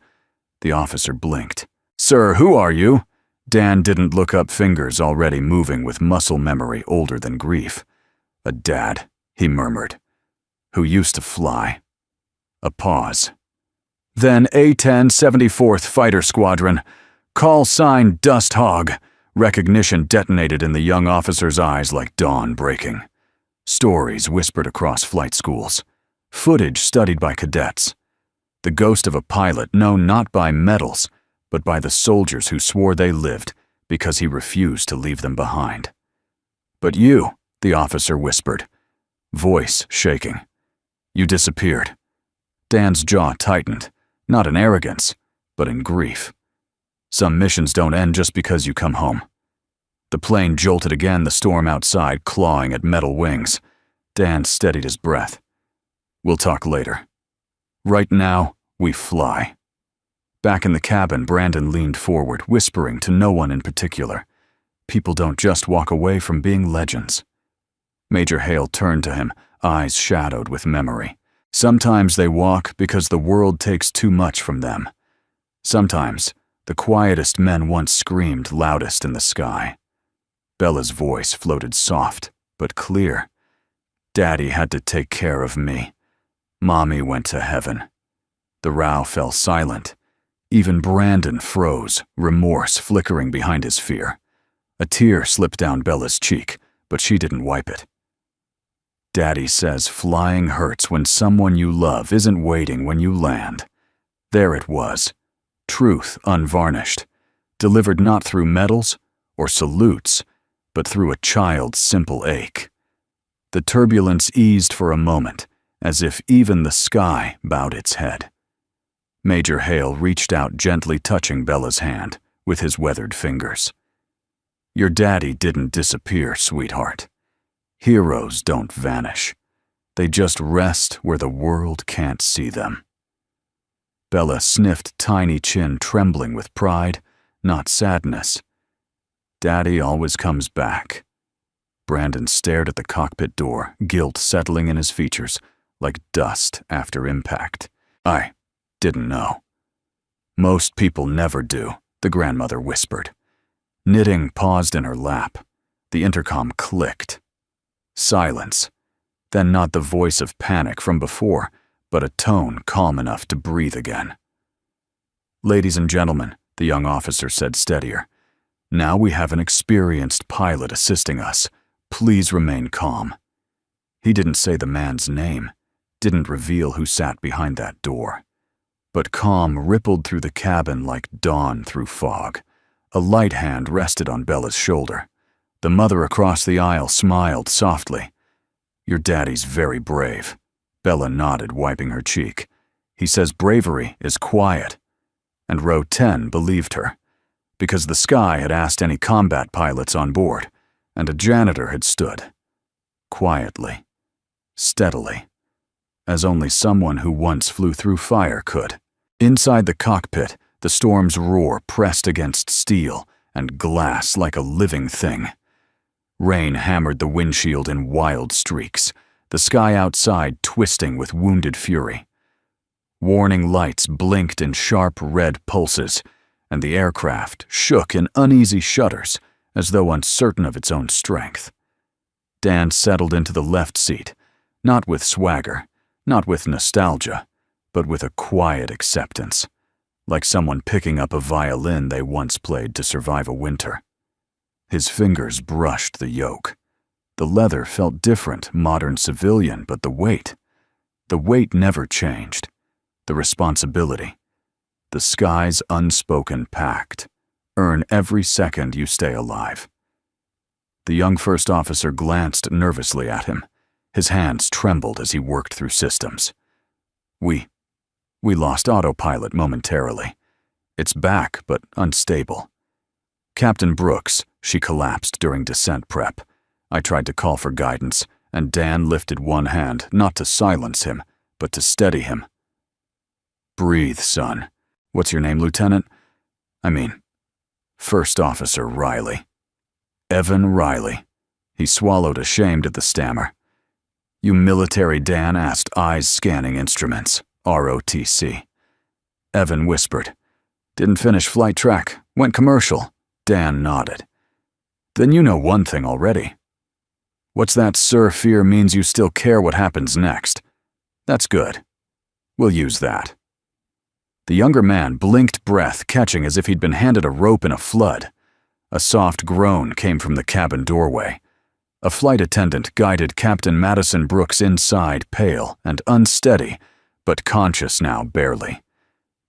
A: The officer blinked. "Sir, who are you?" Dan didn't look up, fingers already moving with muscle memory older than grief. "A dad," he murmured, "who used to fly." A pause. "Then A-10 74th Fighter Squadron. Call sign Dust Hog." Recognition detonated in the young officer's eyes like dawn breaking. Stories whispered across flight schools. Footage studied by cadets. The ghost of a pilot known not by medals, but by the soldiers who swore they lived because he refused to leave them behind. "But you," the officer whispered, voice shaking. "You disappeared." Dan's jaw tightened, not in arrogance, but in grief. Some missions don't end just because you come home. The plane jolted again, the storm outside clawing at metal wings. Dan steadied his breath. "We'll talk later. Right now, we fly." Back in the cabin, Brandon leaned forward, whispering to no one in particular. People don't just walk away from being legends. Major Hale turned to him, eyes shadowed with memory. Sometimes they walk because the world takes too much from them. Sometimes the quietest men once screamed loudest in the sky. Bella's voice floated soft but clear. Daddy had to take care of me. Mommy went to heaven. The row fell silent. Even Brandon froze, remorse flickering behind his fear. A tear slipped down Bella's cheek, but she didn't wipe it. Daddy says flying hurts when someone you love isn't waiting when you land. There it was. Truth unvarnished, delivered not through medals or salutes, but through a child's simple ache. The turbulence eased for a moment, as if even the sky bowed its head. Major Hale reached out, gently touching Bella's hand with his weathered fingers. Your daddy didn't disappear, sweetheart. Heroes don't vanish. They just rest where the world can't see them. Bella sniffed, tiny chin trembling with pride, not sadness. Daddy always comes back. Brandon stared at the cockpit door, guilt settling in his features like dust after impact. I didn't know. Most people never do, the grandmother whispered. Knitting paused in her lap. The intercom clicked. Silence. Then not the voice of panic from before, but a tone calm enough to breathe again. Ladies and gentlemen, the young officer said steadier. Now we have an experienced pilot assisting us. Please remain calm. He didn't say the man's name, didn't reveal who sat behind that door. But calm rippled through the cabin like dawn through fog. A light hand rested on Bella's shoulder. The mother across the aisle smiled softly. Your daddy's very brave. Bella nodded, wiping her cheek. He says bravery is quiet. And row 10 believed her, because the sky had asked any combat pilots on board, and a janitor had stood. Quietly, steadily, as only someone who once flew through fire could. Inside the cockpit, the storm's roar pressed against steel and glass like a living thing. Rain hammered the windshield in wild streaks, the sky outside twisting with wounded fury. Warning lights blinked in sharp red pulses, and the aircraft shook in uneasy shudders as though uncertain of its own strength. Dan settled into the left seat, not with swagger, not with nostalgia, but with a quiet acceptance, like someone picking up a violin they once played to survive a winter. His fingers brushed the yoke. The leather felt different, modern civilian, but the weight never changed. The responsibility, the sky's unspoken pact. Earn every second you stay alive. The young first officer glanced nervously at him. His hands trembled as he worked through systems. We lost autopilot momentarily. It's back, but unstable. Captain Brooks, she collapsed during descent prep. I tried to call for guidance, and Dan lifted one hand, not to silence him, but to steady him. Breathe, son. What's your name, Lieutenant? First Officer Riley. Evan Riley. He swallowed, ashamed at the stammer. You military, Dan asked, eyes scanning instruments. ROTC. Evan whispered. Didn't finish flight track. Went commercial. Dan nodded. Then you know one thing already. What's that, sir? Fear means you still care what happens next. That's good. We'll use that. The younger man blinked, breath catching as if he'd been handed a rope in a flood. A soft groan came from the cabin doorway. A flight attendant guided Captain Madison Brooks inside, pale and unsteady, but conscious now barely.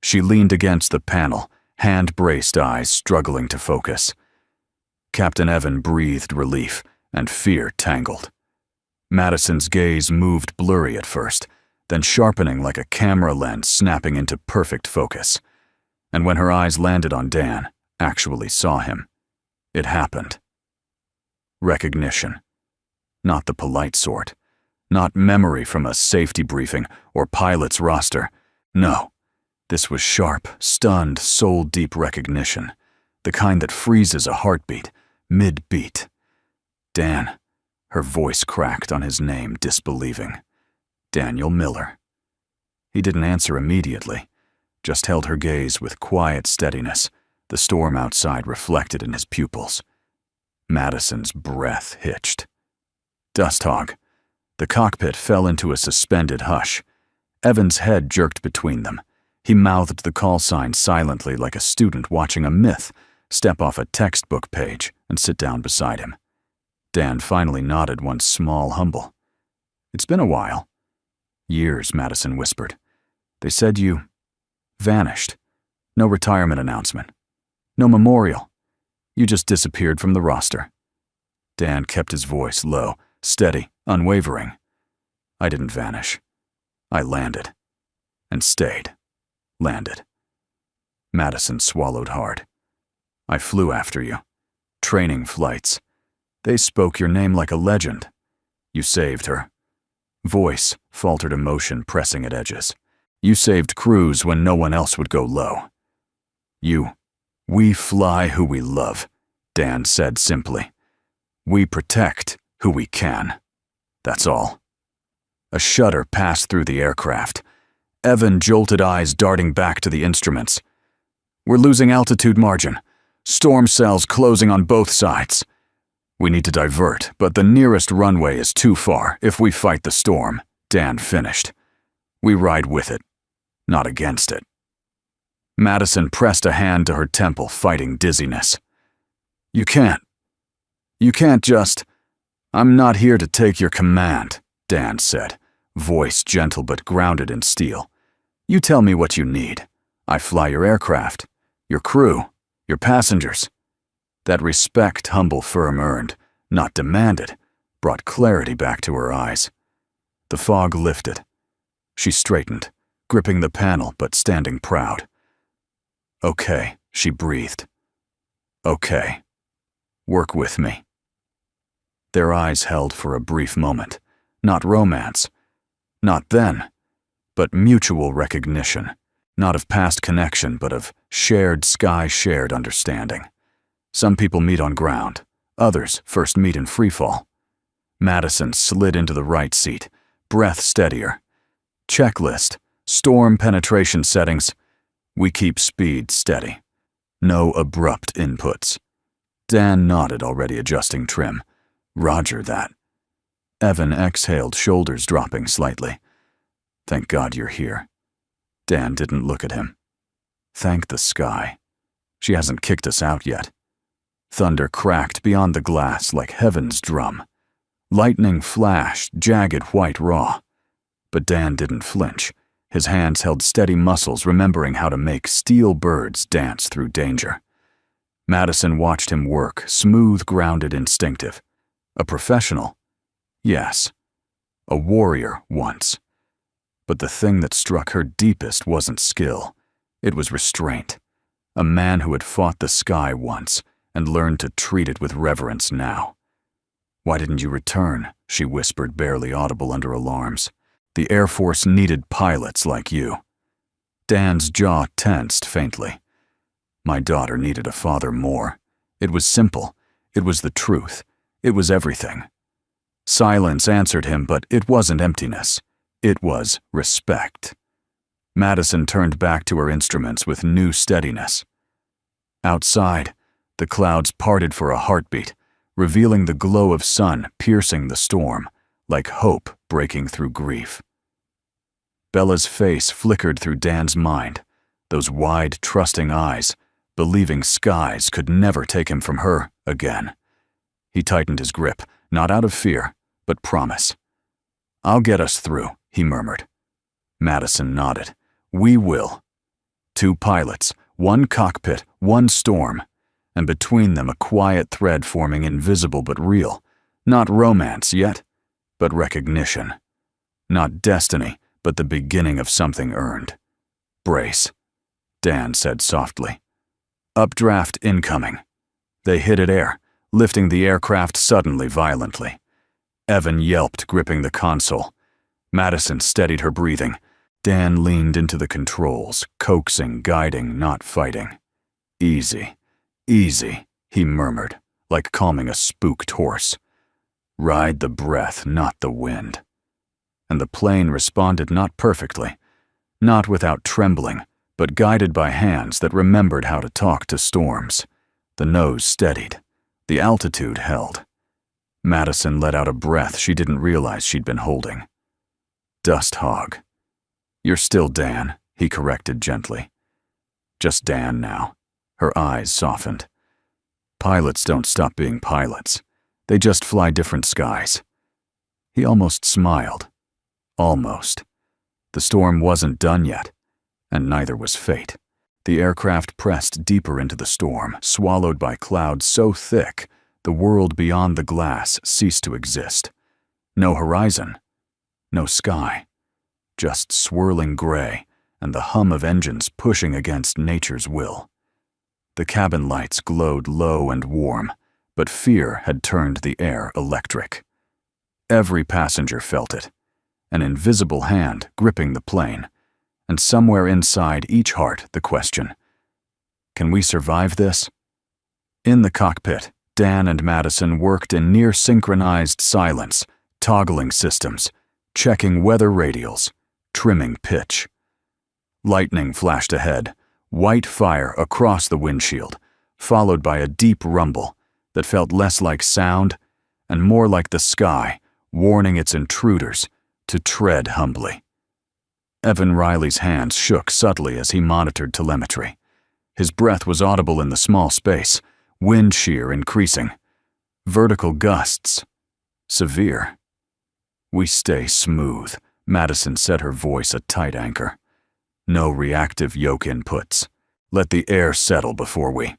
A: She leaned against the panel, hand-braced eyes struggling to focus. Captain Evan breathed relief, and fear tangled. Madison's gaze moved blurry at first, then sharpening like a camera lens snapping into perfect focus. And when her eyes landed on Dan, actually saw him, it happened. Recognition. Not the polite sort. Not memory from a safety briefing or pilot's roster. No. This was sharp, stunned, soul-deep recognition. The kind that freezes a heartbeat, mid-beat. Dan. Her voice cracked on his name, disbelieving. Daniel Miller. He didn't answer immediately, just held her gaze with quiet steadiness, the storm outside reflected in his pupils. Madison's breath hitched. Dust hog. The cockpit fell into a suspended hush. Evan's head jerked between them. He mouthed the call sign silently like a student watching a myth step off a textbook page and sit down beside him. Dan finally nodded once small, humble. "It's been a while." "Years," Madison whispered. "They said you vanished. No retirement announcement. No memorial. You just disappeared from the roster." Dan kept his voice low, steady, unwavering. "I didn't vanish. I landed. And stayed. Landed." Madison swallowed hard. "I flew after you. Training flights. They spoke your name like a legend. You saved her." Voice, faltered emotion pressing at edges. "You saved crews when no one else would go low. We fly who we love," Dan said simply. "We protect who we can. That's all." A shudder passed through the aircraft. Evan jolted eyes darting back to the instruments. "We're losing altitude margin. Storm cells closing on both sides. We need to divert, but the nearest runway is too far if we fight the storm," Dan finished. "We ride with it, not against it." Madison pressed a hand to her temple, fighting dizziness. You can't just..." "I'm not here to take your command," Dan said, voice gentle but grounded in steel. "You tell me what you need. I fly your aircraft, your crew, your passengers." That respect humble firm earned, not demanded, brought clarity back to her eyes. The fog lifted. She straightened, gripping the panel but standing proud. "Okay," she breathed. "Okay. Work with me." Their eyes held for a brief moment. Not romance. Not then. But mutual recognition. Not of past connection, but of shared sky, shared understanding. Some people meet on ground. Others first meet in freefall. Madison slid into the right seat, breath steadier. Checklist. Storm penetration settings. We keep speed steady. No abrupt inputs. Dan nodded, already adjusting trim. Roger that. Evan exhaled, shoulders dropping slightly. "Thank God you're here." Dan didn't look at him. "Thank the sky. She hasn't kicked us out yet." Thunder cracked beyond the glass like heaven's drum. Lightning flashed, jagged white raw. But Dan didn't flinch. His hands held steady muscles, remembering how to make steel birds dance through danger. Madison watched him work, smooth, grounded, instinctive. A professional? Yes. A warrior once. But the thing that struck her deepest wasn't skill. It was restraint. A man who had fought the sky once and learned to treat it with reverence now. "Why didn't you return?" she whispered, barely audible under alarms. "The Air Force needed pilots like you." Dan's jaw tensed faintly. "My daughter needed a father more. It was simple. It was the truth. It was everything." Silence answered him, but it wasn't emptiness. It was respect. Madison turned back to her instruments with new steadiness. Outside, the clouds parted for a heartbeat, revealing the glow of sun piercing the storm, like hope breaking through grief. Bella's face flickered through Dan's mind, those wide, trusting eyes, believing skies could never take him from her again. He tightened his grip, not out of fear, but promise. "I'll get us through," he murmured. Madison nodded. "We will." 2 pilots, 1 cockpit, 1 storm, and between them a quiet thread forming, invisible but real. Not romance yet, but recognition. Not destiny, but the beginning of something earned. "Brace," Dan said softly. "Updraft incoming." They hit it air, lifting the aircraft suddenly, violently. Evan yelped, gripping the console. Madison steadied her breathing. Dan leaned into the controls, coaxing, guiding, not fighting. "Easy, easy," he murmured, like calming a spooked horse. Ride the breath, not the wind. And the plane responded not perfectly, not without trembling, but guided by hands that remembered how to talk to storms. The nose steadied. The altitude held. Madison let out a breath she didn't realize she'd been holding. Dust hog. You're still Dan, he corrected gently. Just Dan now. Her eyes softened. Pilots don't stop being pilots. They just fly different skies. He almost smiled. Almost. The storm wasn't done yet, and neither was fate. The aircraft pressed deeper into the storm, swallowed by clouds so thick the world beyond the glass ceased to exist. No horizon, no sky, just swirling gray and the hum of engines pushing against nature's will. The cabin lights glowed low and warm, but fear had turned the air electric. Every passenger felt it, an invisible hand gripping the plane, and somewhere inside each heart the question, can we survive this? In the cockpit, Dan and Madison worked in near-synchronized silence, toggling systems, checking weather radials, trimming pitch. Lightning flashed ahead, white fire across the windshield, followed by a deep rumble that felt less like sound and more like the sky warning its intruders to tread humbly. Evan Riley's hands shook subtly as he monitored telemetry. His breath was audible in the small space, wind shear increasing. Vertical gusts. Severe. We stay smooth, Madison said, her voice a tight anchor. No reactive yoke inputs. Let the air settle before we.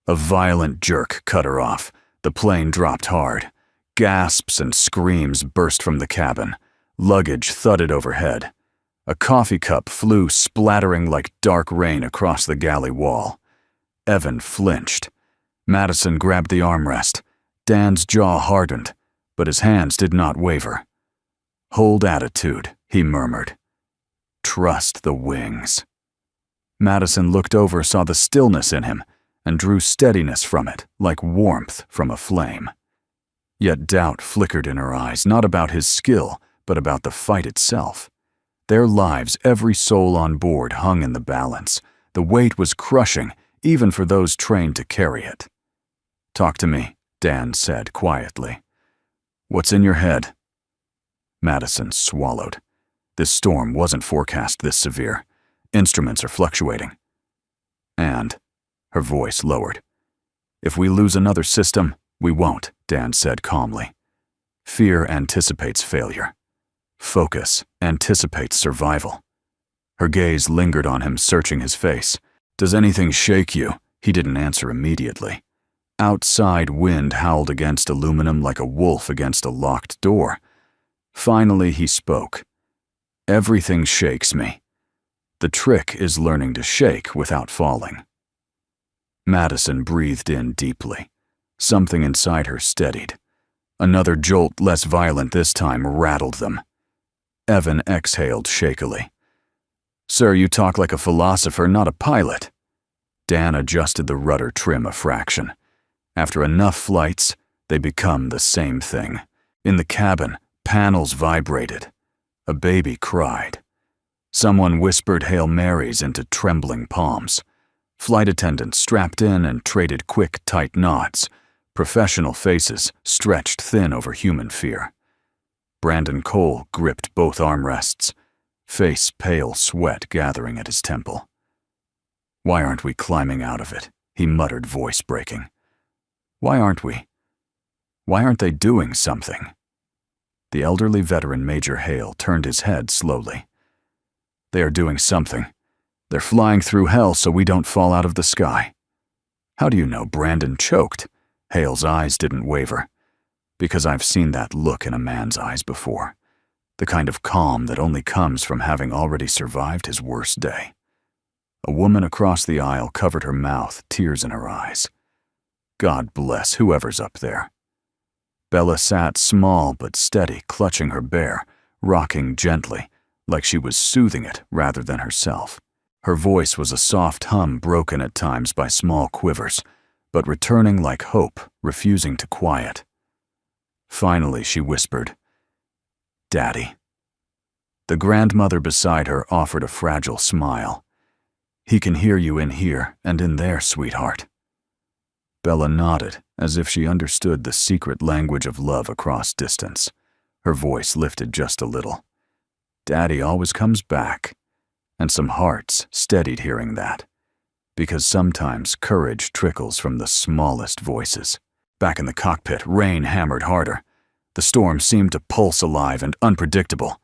A: A violent jerk cut her off. The plane dropped hard. Gasps and screams burst from the cabin. Luggage thudded overhead. A coffee cup flew splattering like dark rain across the galley wall. Evan flinched. Madison grabbed the armrest. Dan's jaw hardened, but his hands did not waver. Hold attitude, he murmured. Trust the wings. Madison looked over, saw the stillness in him, and drew steadiness from it, like warmth from a flame. Yet doubt flickered in her eyes, not about his skill, but about the fight itself. Their lives, every soul on board, hung in the balance. The weight was crushing, even for those trained to carry it. Talk to me, Dan said quietly. What's in your head? Madison swallowed. This storm wasn't forecast this severe. Instruments are fluctuating. And, her voice lowered. If we lose another system, we won't, Dan said calmly. Fear anticipates failure. Focus anticipates survival. Her gaze lingered on him, searching his face. Does anything shake you? He didn't answer immediately. Outside wind howled against aluminum like a wolf against a locked door. Finally he spoke. Everything shakes me. The trick is learning to shake without falling. Madison breathed in deeply. Something inside her steadied. Another jolt, less violent this time, rattled them. Evan exhaled shakily. Sir, you talk like a philosopher, not a pilot. Dan adjusted the rudder trim a fraction. After enough flights, they become the same thing. In the cabin, panels vibrated. A baby cried. Someone whispered Hail Marys into trembling palms. Flight attendants strapped in and traded quick, tight nods. Professional faces stretched thin over human fear. Brandon Cole gripped both armrests, face pale sweat gathering at his temple. Why aren't we climbing out of it? He muttered, voice breaking. Why aren't we? Why aren't they doing something? The elderly veteran Major Hale turned his head slowly. They are doing something. They're flying through hell so we don't fall out of the sky. How do you know? Brandon choked. Hale's eyes didn't waver. Because I've seen that look in a man's eyes before. The kind of calm that only comes from having already survived his worst day. A woman across the aisle covered her mouth, tears in her eyes. God bless whoever's up there. Bella sat small but steady, clutching her bear, rocking gently, like she was soothing it rather than herself. Her voice was a soft hum broken at times by small quivers, but returning like hope, refusing to quiet. Finally, she whispered, "Daddy." The grandmother beside her offered a fragile smile. "He can hear you in here and in there, sweetheart." Bella nodded, as if she understood the secret language of love across distance. Her voice lifted just a little. "Daddy always comes back." And some hearts steadied hearing that, because sometimes courage trickles from the smallest voices. Back in the cockpit, rain hammered harder. The storm seemed to pulse alive and unpredictable.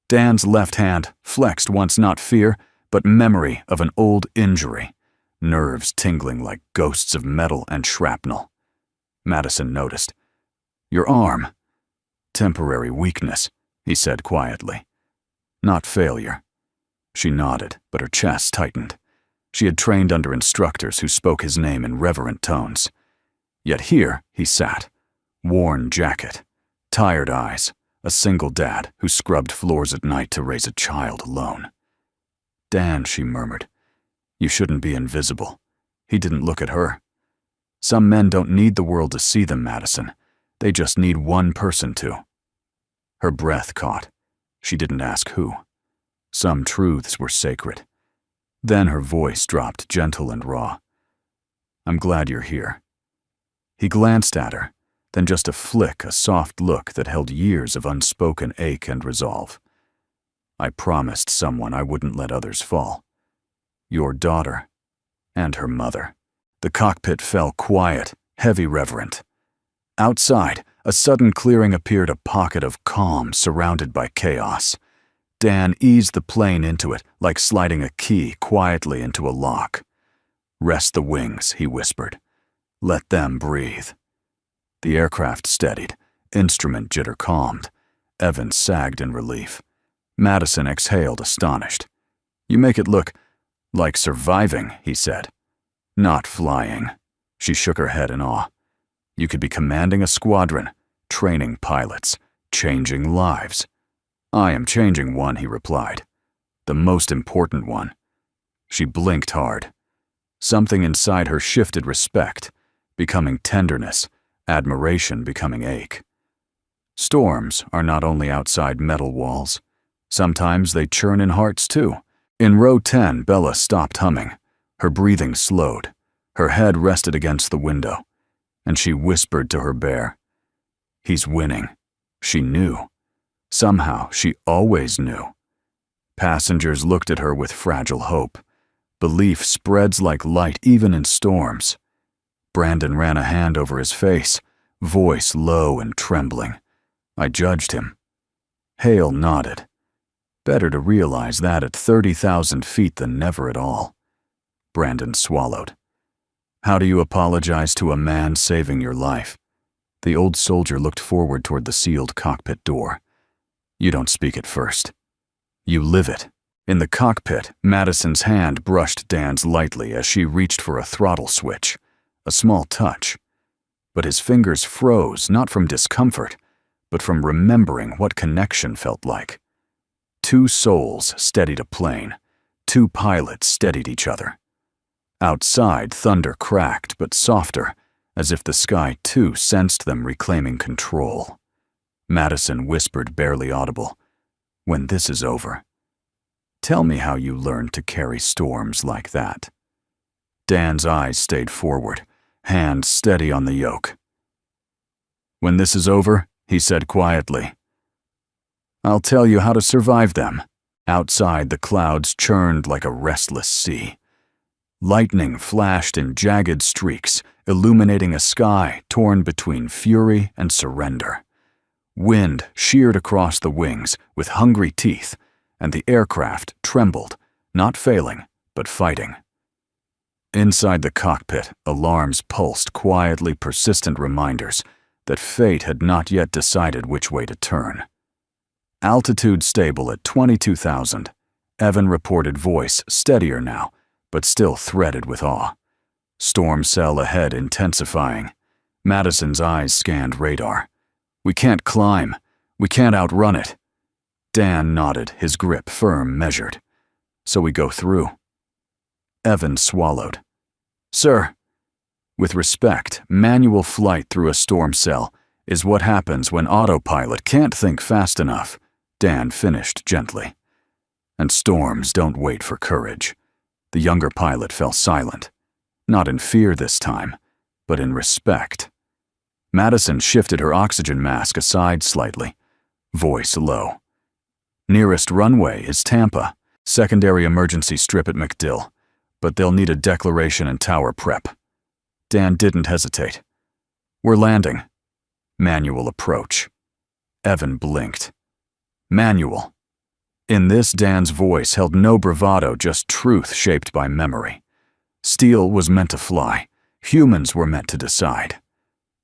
A: Dan's left hand flexed once not fear, but memory of an old injury, nerves tingling like ghosts of metal and shrapnel. Madison noticed. "Your arm." "Temporary weakness," he said quietly. "Not failure." She nodded, but her chest tightened. She had trained under instructors who spoke his name in reverent tones. Yet here he sat, worn jacket, tired eyes, a single dad who scrubbed floors at night to raise a child alone. "Dan," she murmured, "you shouldn't be invisible." He didn't look at her. "Some men don't need the world to see them, Madison. They just need one person to." Her breath caught. She didn't ask who. Some truths were sacred. Then her voice dropped gentle and raw. "I'm glad you're here." He glanced at her, then just a soft look that held years of unspoken ache and resolve. "I promised someone I wouldn't let others fall. Your daughter and her mother." The cockpit fell quiet, heavy reverent. Outside, a sudden clearing appeared, a pocket of calm surrounded by chaos. Dan eased the plane into it, like sliding a key quietly into a lock. "Rest the wings," he whispered. "Let them breathe." The aircraft steadied, instrument jitter calmed. Evans sagged in relief. Madison exhaled, astonished. "You make it look like surviving," he said. "Not flying." She shook her head in awe. "You could be commanding a squadron, training pilots, changing lives." "I am changing one," he replied. "The most important one." She blinked hard. Something inside her shifted, respect becoming tenderness, admiration becoming ache. Storms are not only outside metal walls. Sometimes they churn in hearts too. In row 10, Bella stopped humming. Her breathing slowed. Her head rested against the window, and she whispered to her bear. "He's winning." She knew. Somehow, she always knew. Passengers looked at her with fragile hope. Belief spreads like light even in storms. Brandon ran a hand over his face, voice low and trembling. "I judged him." Hale nodded. Better to realize that at 30,000 feet than never at all. Brandon swallowed. "How do you apologize to a man saving your life?" The old soldier looked forward toward the sealed cockpit door. "You don't speak it first. You live it." In the cockpit, Madison's hand brushed Dan's lightly as she reached for a throttle switch. A small touch. But his fingers froze, not from discomfort, but from remembering what connection felt like. Two souls steadied a plane. Two pilots steadied each other. Outside, thunder cracked, but softer, as if the sky too sensed them reclaiming control. Madison whispered, barely audible, "When this is over, tell me how you learned to carry storms like that." Dan's eyes stayed forward, hands steady on the yoke. "When this is over," he said quietly, "I'll tell you how to survive them." Outside, the clouds churned like a restless sea. Lightning flashed in jagged streaks, illuminating a sky torn between fury and surrender. Wind sheared across the wings with hungry teeth, and the aircraft trembled, not failing, but fighting. Inside the cockpit, alarms pulsed, quietly persistent reminders that fate had not yet decided which way to turn. Altitude stable at 22,000. Evan reported, voice steadier now, but still threaded with awe. Storm cell ahead intensifying. Madison's eyes scanned radar. "We can't climb. We can't outrun it." Dan nodded, his grip firm, measured. "So we go through." Evan swallowed. "Sir." With respect, manual flight through a storm cell, is what happens when autopilot can't think fast enough, Dan finished gently. And storms don't wait for courage. The younger pilot fell silent, not in fear this time, but in respect. Madison shifted her oxygen mask aside slightly, voice low. Nearest runway is Tampa, secondary emergency strip at MacDill, but they'll need a declaration and tower prep. Dan didn't hesitate. We're landing. Manual approach. Evan blinked. Manual. In this, Dan's voice held no bravado, just truth shaped by memory. Steel was meant to fly. Humans were meant to decide.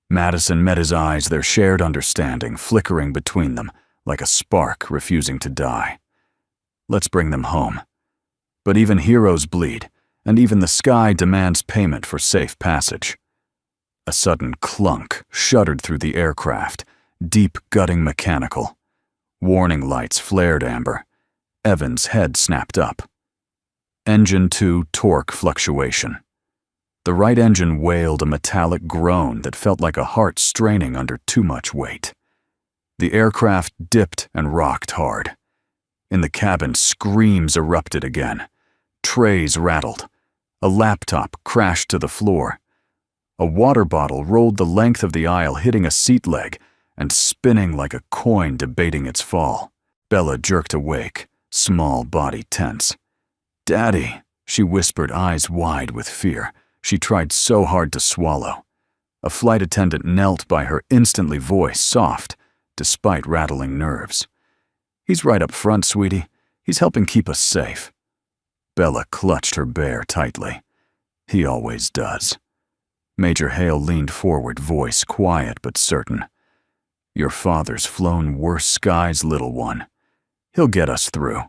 A: Madison met his eyes, their shared understanding flickering between them like a spark refusing to die. Let's bring them home. But even heroes bleed, and even the sky demands payment for safe passage. A sudden clunk shuddered through the aircraft, deep gutting mechanical. Warning lights flared amber. Evan's head snapped up. Engine 2 torque fluctuation. The right engine wailed a metallic groan that felt like a heart straining under too much weight. The aircraft dipped and rocked hard. In the cabin, screams erupted again. Trays rattled. A laptop crashed to the floor. A water bottle rolled the length of the aisle, hitting a seat leg and spinning like a coin debating its fall. Bella jerked awake, small body tense. "Daddy," she whispered, eyes wide with fear. She tried so hard to swallow. A flight attendant knelt by her, instantly voice soft, despite rattling nerves. "He's right up front, sweetie. He's helping keep us safe." Bella clutched her bear tightly. "He always does." Major Hale leaned forward, voice quiet but certain. "Your father's flown worse skies, little one. He'll get us through."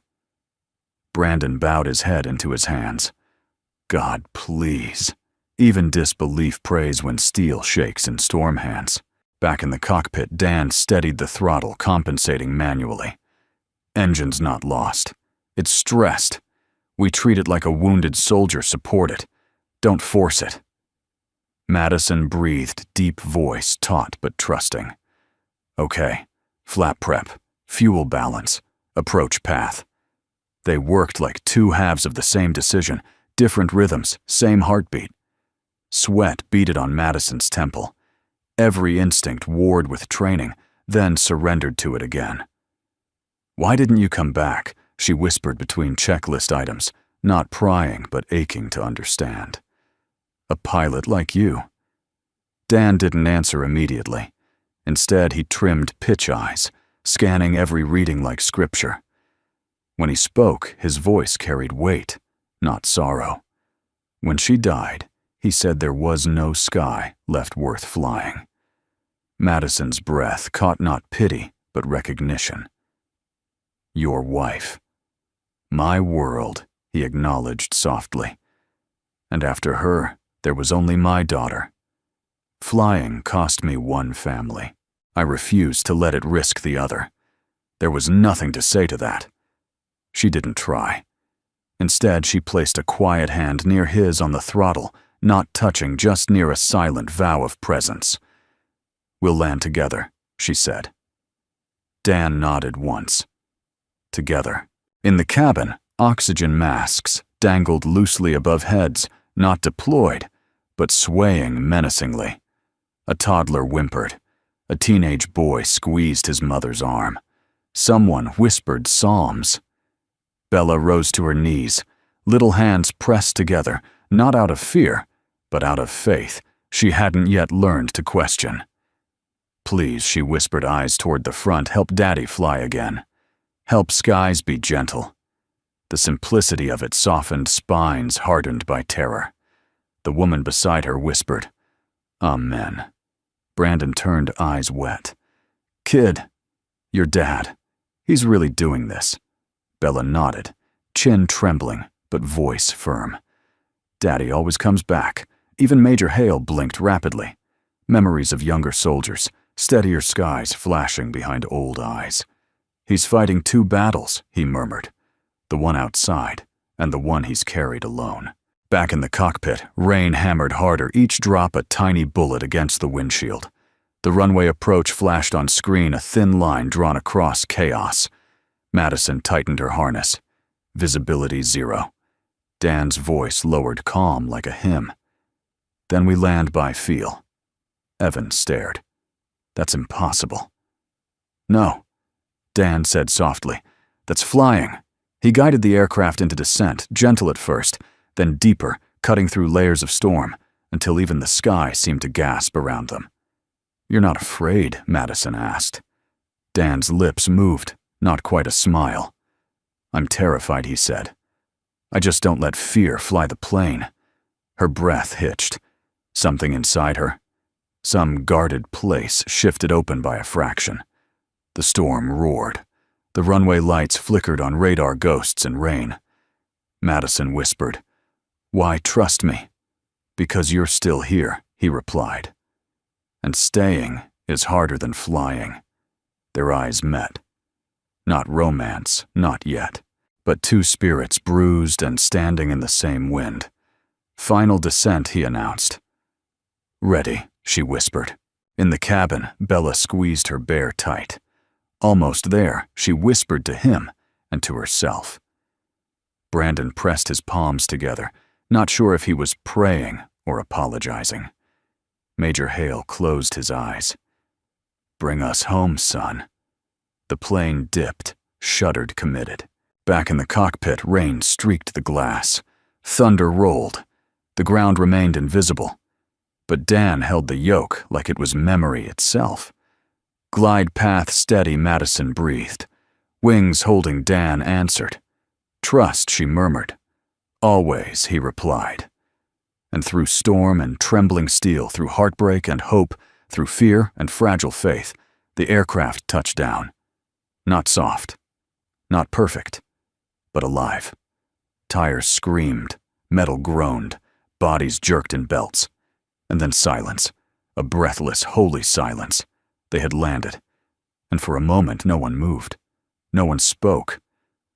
A: Brandon bowed his head into his hands. "God, please." Even disbelief prays when steel shakes in storm hands. Back in the cockpit, Dan steadied the throttle, compensating manually. "Engine's not lost. It's stressed. We treat it like a wounded soldier, support it. Don't force it." Madison breathed, deep voice, taut but trusting. "Okay, flap prep, fuel balance, approach path." They worked like two halves of the same decision, different rhythms, same heartbeat. Sweat beaded on Madison's temple. Every instinct warred with training, then surrendered to it again. "Why didn't you come back?" she whispered between checklist items, not prying but aching to understand. "A pilot like you." Dan didn't answer immediately. Instead, he trimmed pitch eyes, scanning every reading like scripture. When he spoke, his voice carried weight, not sorrow. When she died, he said there was no sky left worth flying. Madison's breath caught not pity, but recognition. "Your wife." "My world," he acknowledged softly. "And after her, there was only my daughter. Flying cost me one family. I refused to let it risk the other. There was nothing to say to that." She didn't try. Instead, she placed a quiet hand near his on the throttle, not touching, just near a silent vow of presence. "We'll land together," she said. Dan nodded once. Together. In the cabin, oxygen masks dangled loosely above heads, not deployed, but swaying menacingly. A toddler whimpered. A teenage boy squeezed his mother's arm. Someone whispered psalms. Bella rose to her knees, little hands pressed together, not out of fear, but out of faith she hadn't yet learned to question. "Please," she whispered, eyes toward the front, "help Daddy fly again. Help skies be gentle." The simplicity of it softened spines hardened by terror. The woman beside her whispered, "Amen." Brandon turned, eyes wet. "Kid, your dad, he's really doing this." Bella nodded, chin trembling, but voice firm. "Daddy always comes back." Even Major Hale blinked rapidly. Memories of younger soldiers, steadier skies flashing behind old eyes. "He's fighting two battles," he murmured. "The one outside, and the one he's carried alone." Back in the cockpit, rain hammered harder, each drop a tiny bullet against the windshield. The runway approach flashed on screen, a thin line drawn across chaos. Madison tightened her harness. Visibility 0. Dan's voice lowered, calm like a hymn. Then we land by feel. Evan stared. That's impossible. No, Dan said softly. That's flying. He guided the aircraft into descent, gentle at first, then deeper, cutting through layers of storm, until even the sky seemed to gasp around them. You're not afraid? Madison asked. Dan's lips moved, not quite a smile. I'm terrified, he said. I just don't let fear fly the plane. Her breath hitched. Something inside her, some guarded place, shifted open by a fraction. The storm roared. The runway lights flickered on radar ghosts and rain. Madison whispered, "Why trust me?" "Because you're still here," he replied. "And staying is harder than flying." Their eyes met. Not romance, not yet, but two spirits bruised and standing in the same wind. "Final descent," he announced. "Ready," she whispered. In the cabin, Bella squeezed her bear tight. Almost there, she whispered to him and to herself. Brandon pressed his palms together, not sure if he was praying or apologizing. Major Hale closed his eyes. "Bring us home, son." The plane dipped, shuddered, committed. Back in the cockpit, rain streaked the glass. Thunder rolled. The ground remained invisible. But Dan held the yoke like it was memory itself. Glide path steady, Madison breathed. Wings holding Dan answered. "Trust," she murmured. "Always," he replied. And through storm and trembling steel, through heartbreak and hope, through fear and fragile faith, the aircraft touched down. Not soft, not perfect, but alive. Tires screamed, metal groaned, bodies jerked in belts. And then silence, a breathless, holy silence. They had landed, and for a moment no one moved. No one spoke.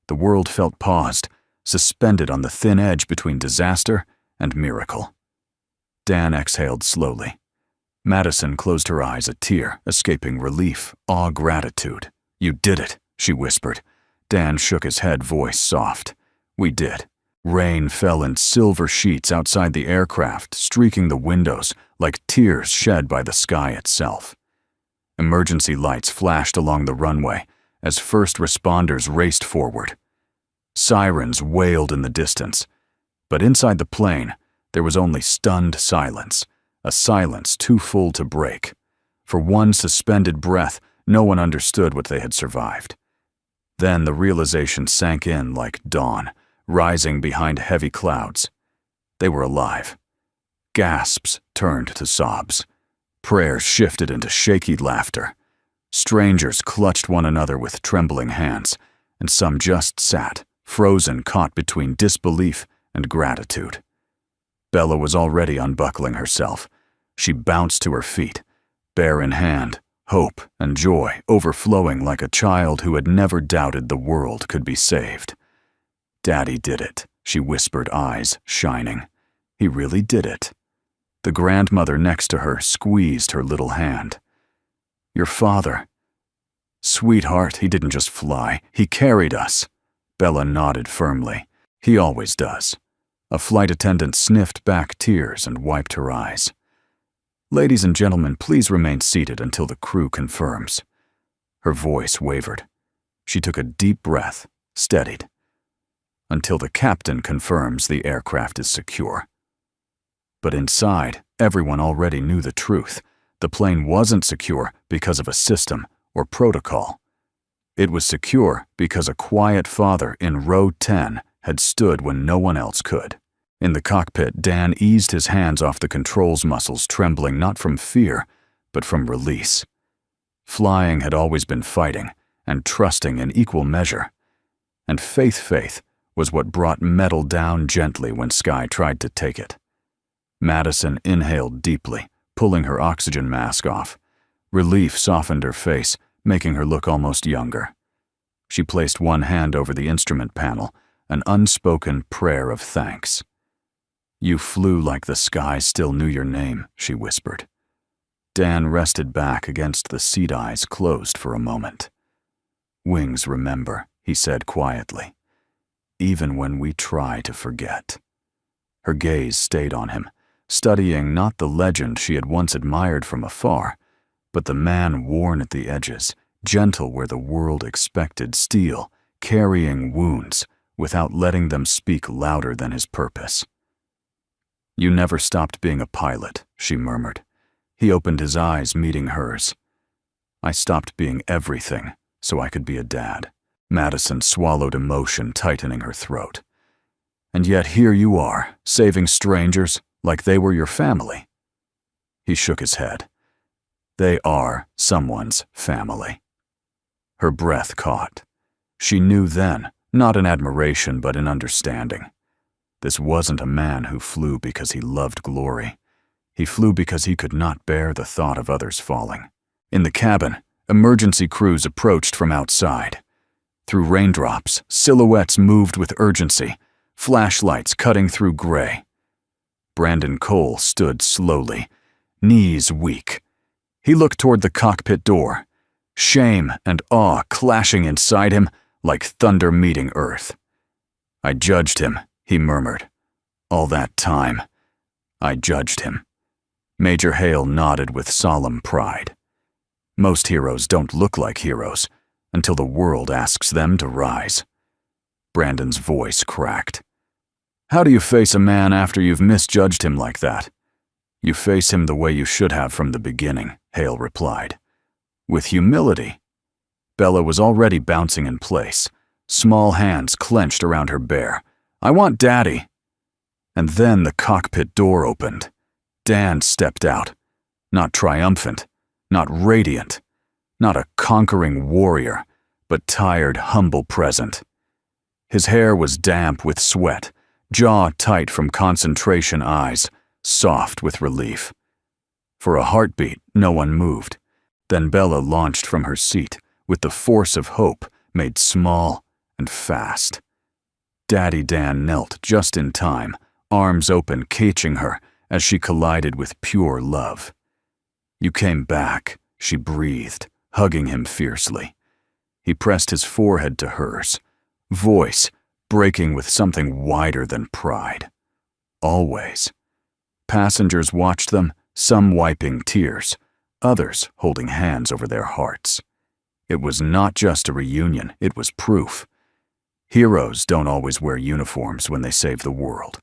A: The world felt paused, suspended on the thin edge between disaster and miracle. Dan exhaled slowly. Madison closed her eyes, a tear escaping relief, awe, gratitude. "You did it," she whispered. Dan shook his head, voice soft. "We did." Rain fell in silver sheets outside the aircraft, streaking the windows like tears shed by the sky itself. Emergency lights flashed along the runway as first responders raced forward. Sirens wailed in the distance, but inside the plane there was only stunned silence, a silence too full to break. For one suspended breath, no one understood what they had survived. Then the realization sank in like dawn, rising behind heavy clouds. They were alive. Gasps turned to sobs. Prayers shifted into shaky laughter. Strangers clutched one another with trembling hands, and some just sat, frozen, caught between disbelief and gratitude. Bella was already unbuckling herself. She bounced to her feet, bear in hand, hope and joy overflowing like a child who had never doubted the world could be saved. "Daddy did it," she whispered, eyes shining. "He really did it." The grandmother next to her squeezed her little hand. "Your father." "Sweetheart, he didn't just fly, he carried us." Bella nodded firmly. "He always does." A flight attendant sniffed back tears and wiped her eyes. "Ladies and gentlemen, please remain seated until the crew confirms." Her voice wavered. She took a deep breath, steadied. "Until the captain confirms the aircraft is secure." But inside, everyone already knew the truth. The plane wasn't secure because of a system or protocol. It was secure because a quiet father in row 10 had stood when no one else could. In the cockpit, Dan eased his hands off the controls muscles, trembling not from fear, but from release. Flying had always been fighting, and trusting in equal measure. And faith was what brought metal down gently when Sky tried to take it. Madison inhaled deeply, pulling her oxygen mask off. Relief softened her face, making her look almost younger. She placed one hand over the instrument panel, an unspoken prayer of thanks. "You flew like the sky still knew your name," she whispered. Dan rested back against the seat, eyes closed for a moment. "Wings remember," he said quietly, "even when we try to forget." Her gaze stayed on him, studying not the legend she had once admired from afar, but the man worn at the edges, gentle where the world expected steel, carrying wounds without letting them speak louder than his purpose. "You never stopped being a pilot," she murmured. He opened his eyes, meeting hers. "I stopped being everything so I could be a dad." Madison swallowed emotion tightening her throat. "And yet here you are, saving strangers like they were your family." He shook his head. "They are someone's family." Her breath caught. She knew then, not in admiration but in understanding. This wasn't a man who flew because he loved glory. He flew because he could not bear the thought of others falling. In the cabin, emergency crews approached from outside. Through raindrops, silhouettes moved with urgency, flashlights cutting through gray. Brandon Cole stood slowly, knees weak. He looked toward the cockpit door, shame and awe clashing inside him like thunder meeting earth. "I judged him," he murmured. "All that time, I judged him." Major Hale nodded with solemn pride. "Most heroes don't look like heroes until the world asks them to rise." Brandon's voice cracked. "How do you face a man after you've misjudged him like that?" "You face him the way you should have from the beginning," Hale replied. "With humility." Bella was already bouncing in place, small hands clenched around her bear. "I want Daddy." And then the cockpit door opened. Dan stepped out, not triumphant, not radiant, not a conquering warrior, but tired, humble present. His hair was damp with sweat, jaw tight from concentration, eyes soft with relief. For a heartbeat, no one moved. Then Bella launched from her seat with the force of hope made small and fast. Daddy Dan knelt just in time, arms open, catching her as she collided with pure love. "You came back," she breathed, hugging him fiercely. He pressed his forehead to hers, voice breaking with something wider than pride. "Always." Passengers watched them, some wiping tears, others holding hands over their hearts. It was not just a reunion, it was proof. Heroes don't always wear uniforms when they save the world.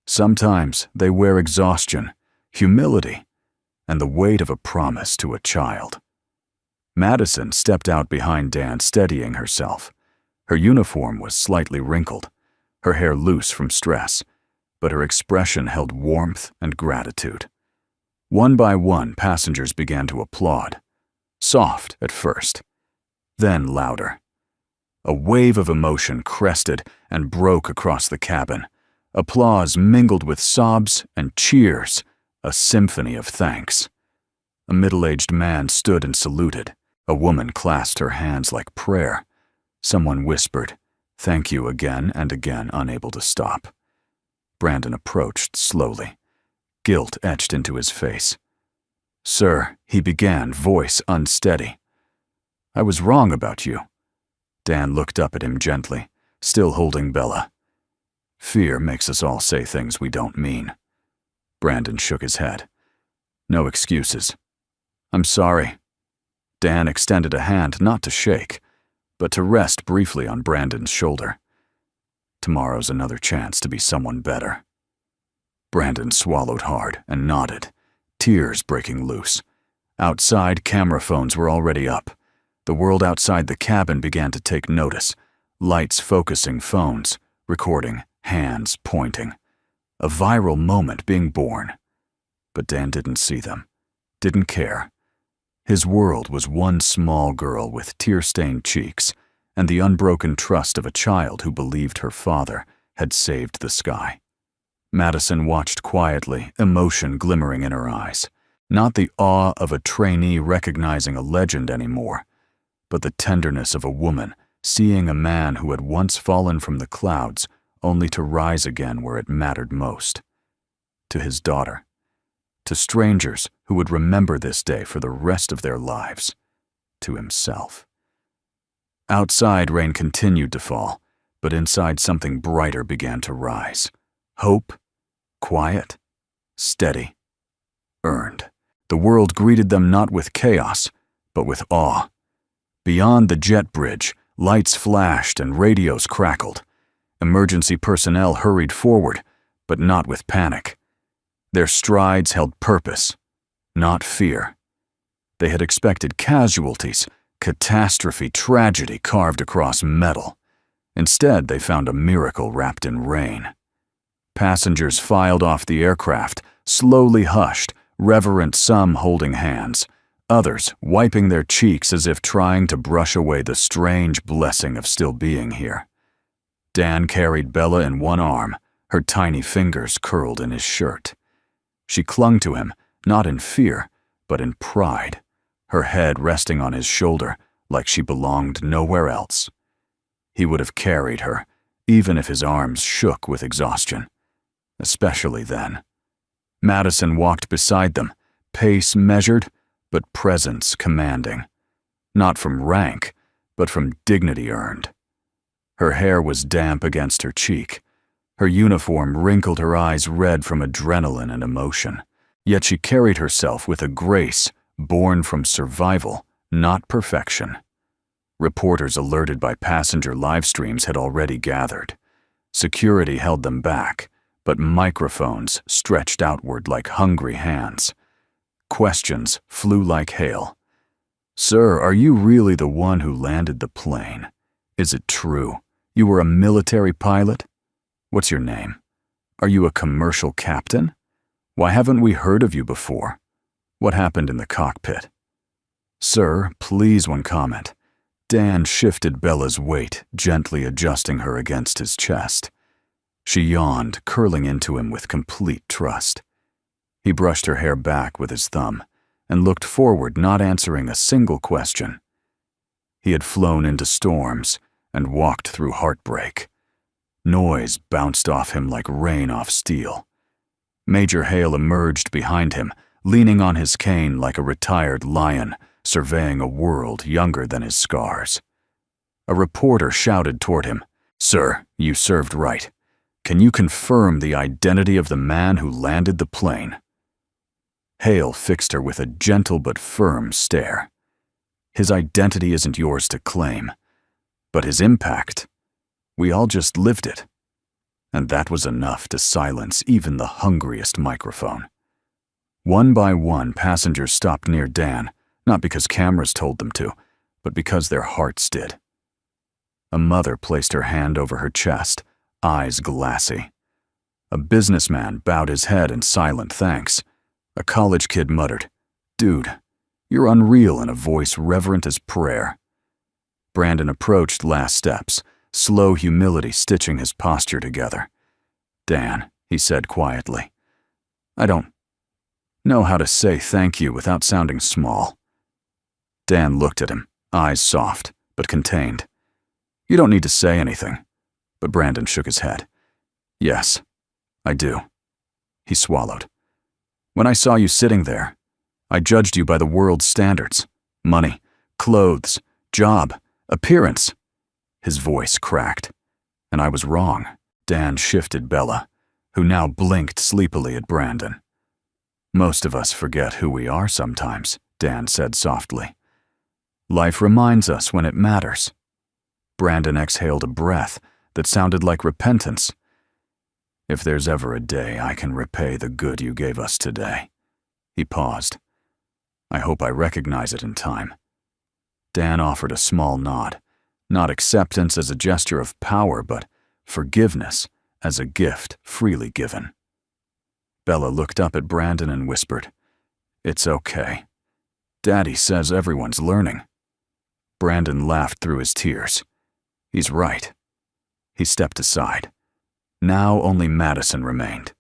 A: Sometimes they wear exhaustion, humility, and the weight of a promise to a child. Madison stepped out behind Dan, steadying herself. Her uniform was slightly wrinkled, her hair loose from stress, but her expression held warmth and gratitude. One by one, passengers began to applaud. Soft at first, then louder. A wave of emotion crested and broke across the cabin. Applause mingled with sobs and cheers, a symphony of thanks. A middle-aged man stood and saluted. A woman clasped her hands like prayer. Someone whispered, "Thank you," again and again, unable to stop. Brandon approached slowly. Guilt etched into his face. "Sir," he began, voice unsteady. "I was wrong about you." Dan looked up at him gently, still holding Bella. "Fear makes us all say things we don't mean." Brandon shook his head. "No excuses." "I'm sorry." Dan extended a hand not to shake, but to rest briefly on Brandon's shoulder. "Tomorrow's another chance to be someone better." Brandon swallowed hard and nodded, tears breaking loose. Outside, camera phones were already up. The world outside the cabin began to take notice, lights focusing phones, recording, hands pointing. A viral moment being born. But Dan didn't see them, didn't care. His world was one small girl with tear-stained cheeks and the unbroken trust of a child who believed her father had saved the sky. Madison watched quietly, emotion glimmering in her eyes. Not the awe of a trainee recognizing a legend anymore, but the tenderness of a woman seeing a man who had once fallen from the clouds only to rise again where it mattered most. To his daughter. to strangers who would remember this day for the rest of their lives, to himself. Outside, rain continued to fall, but inside something brighter began to rise. Hope, quiet, steady, earned. The world greeted them not with chaos, but with awe. Beyond the jet bridge, lights flashed and radios crackled. Emergency personnel hurried forward, but not with panic. Their strides held purpose, not fear. They had expected casualties, catastrophe, tragedy carved across metal. Instead, they found a miracle wrapped in rain. Passengers filed off the aircraft, slowly hushed, reverent, some holding hands, others wiping their cheeks as if trying to brush away the strange blessing of still being here. Dan carried Bella in one arm, her tiny fingers curled in his shirt. She clung to him, not in fear, but in pride, her head resting on his shoulder like she belonged nowhere else. He would have carried her, even if his arms shook with exhaustion. Especially then. Madison walked beside them, pace measured, but presence commanding. Not from rank, but from dignity earned. Her hair was damp against her cheek. Her uniform wrinkled her eyes red from adrenaline and emotion. Yet she carried herself with a grace born from survival, not perfection. Reporters alerted by passenger live streams had already gathered. Security held them back, but microphones stretched outward like hungry hands. Questions flew like hail. "Sir, are you really the one who landed the plane? Is it true? You were a military pilot? What's your name? Are you a commercial captain? Why haven't we heard of you before? What happened in the cockpit?" "Sir, please one comment." Dan shifted Bella's weight, gently adjusting her against his chest. She yawned, curling into him with complete trust. He brushed her hair back with his thumb and looked forward, not answering a single question. He had flown into storms and walked through heartbreak. Noise bounced off him like rain off steel. Major Hale emerged behind him, leaning on his cane like a retired lion, surveying a world younger than his scars. A reporter shouted toward him, "Sir, you served right. Can you confirm the identity of the man who landed the plane?" Hale fixed her with a gentle but firm stare. "His identity isn't yours to claim, but his impact, we all just lived it." And that was enough to silence even the hungriest microphone. One by one, passengers stopped near Dan, not because cameras told them to, but because their hearts did. A mother placed her hand over her chest, eyes glassy. A businessman bowed his head in silent thanks. A college kid muttered, "Dude, you're unreal," in a voice reverent as prayer. Brandon approached last steps, slow humility stitching his posture together. "Dan," he said quietly, "I don't know how to say thank you without sounding small." Dan looked at him, eyes soft, but contained. "You don't need to say anything." But Brandon shook his head. "Yes, I do." He swallowed. "When I saw you sitting there, I judged you by the world's standards. Money, clothes, job, appearance." His voice cracked. And I was wrong. Dan shifted Bella, who now blinked sleepily at Brandon. "Most of us forget who we are sometimes," Dan said softly. "Life reminds us when it matters." Brandon exhaled a breath that sounded like repentance. "If there's ever a day I can repay the good you gave us today." He paused. "I hope I recognize it in time." Dan offered a small nod, not acceptance as a gesture of power, but forgiveness as a gift freely given. Bella looked up at Brandon and whispered, "It's okay. Daddy says everyone's learning." Brandon laughed through his tears. "He's right." He stepped aside. Now only Madison remained.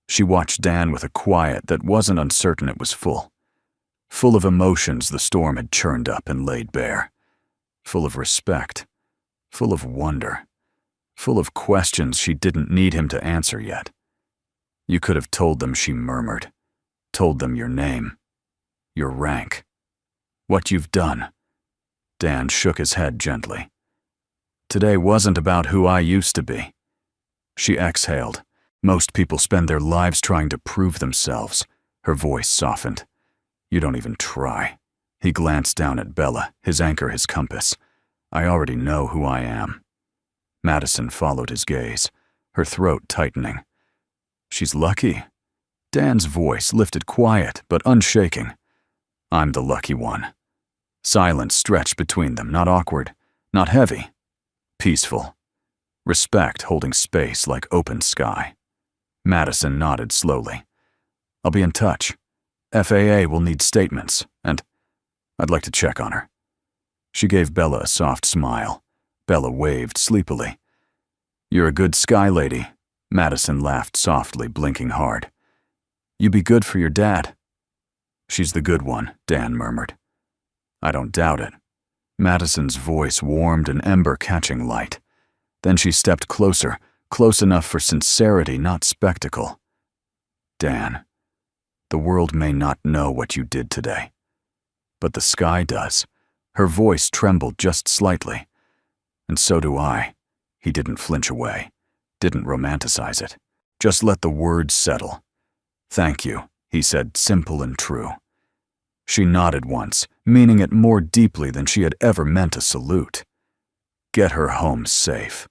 A: She watched Dan with a quiet that wasn't uncertain it was full. Full of emotions the storm had churned up and laid bare. Full of respect. Full of wonder. Full of questions she didn't need him to answer yet. "You could have told them," she murmured. told them your name, your rank, what you've done. Dan shook his head gently. Today wasn't about who I used to be. She exhaled. Most people spend their lives trying to prove themselves. Her voice softened. You don't even try. He glanced down at Bella, his anchor his compass. I already know who I am. Madison followed his gaze, her throat tightening. She's lucky. Dan's voice lifted quiet but unshaking. I'm the lucky one. Silence stretched between them, not awkward, not heavy. Peaceful. Respect holding space like open sky. Madison nodded slowly. I'll be in touch. FAA will need statements, and I'd like to check on her. She gave Bella a soft smile. Bella waved sleepily. You're a good sky lady. Madison laughed softly, blinking hard. You be good for your dad. She's the good one, Dan murmured. I don't doubt it. Madison's voice warmed an ember catching light. Then she stepped closer, close enough for sincerity, not spectacle. Dan, the world may not know what you did today, but the sky does. Her voice trembled just slightly. And so do I. He didn't flinch away, didn't romanticize it. Just let the words settle. Thank you, he said, simple and true. She nodded once, meaning it more deeply than she had ever meant a salute. Get her home safe.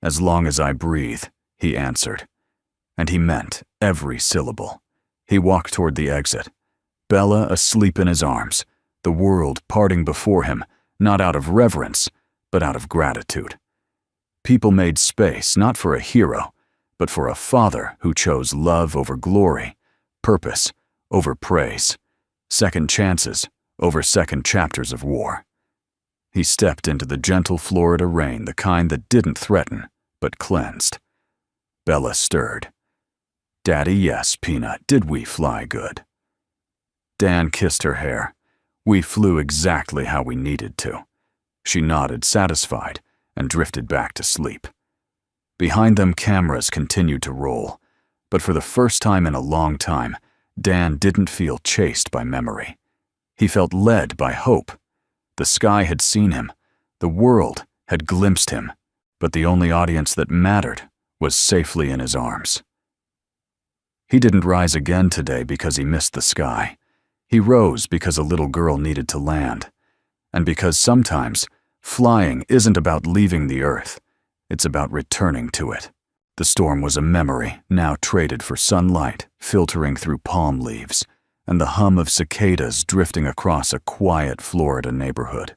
A: As long as I breathe, he answered. And he meant every syllable. He walked toward the exit. Bella asleep in his arms, the world parting before him, not out of reverence, but out of gratitude. People made space not for a hero, but for a father who chose love over glory, purpose over praise, second chances over second chapters of war. He stepped into the gentle Florida rain, the kind that didn't threaten, but cleansed. Bella stirred. Daddy, yes, Peanut, did we fly good? Dan kissed her hair. We flew exactly how we needed to. She nodded, satisfied, and drifted back to sleep. Behind them, cameras continued to roll, but for the first time in a long time, Dan didn't feel chased by memory. He felt led by hope. The sky had seen him. The world had glimpsed him, but the only audience that mattered was safely in his arms. He didn't rise again today because he missed the sky. He rose because a little girl needed to land, and because sometimes flying isn't about leaving the earth, it's about returning to it. The storm was a memory, now traded for sunlight filtering through palm leaves, and the hum of cicadas drifting across a quiet Florida neighborhood.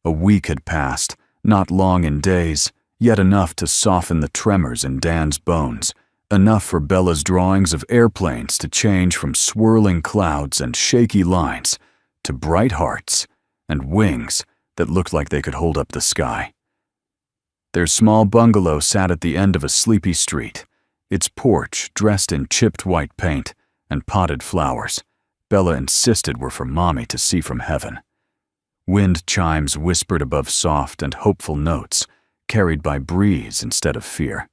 A: A week had passed, not long in days, yet enough to soften the tremors in Dan's bones, enough for Bella's drawings of airplanes to change from swirling clouds and shaky lines to bright hearts and wings that looked like they could hold up the sky. Their small bungalow sat at the end of a sleepy street, its porch dressed in chipped white paint and potted flowers Bella insisted were for Mommy to see from heaven. Wind chimes whispered above soft and hopeful notes, carried by breeze instead of fear.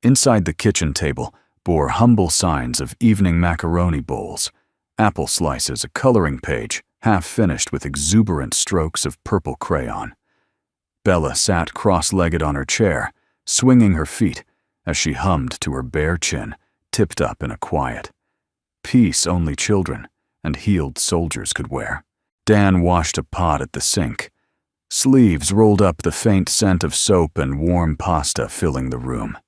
A: Inside the kitchen table bore humble signs of evening macaroni bowls, apple slices, a coloring page half finished with exuberant strokes of purple crayon. Bella sat cross-legged on her chair, swinging her feet as she hummed to her bare chin, tipped up in a quiet. Peace only children and healed soldiers could wear. Dan washed a pot at the sink. Sleeves rolled up, the faint scent of soap and warm pasta filling the room.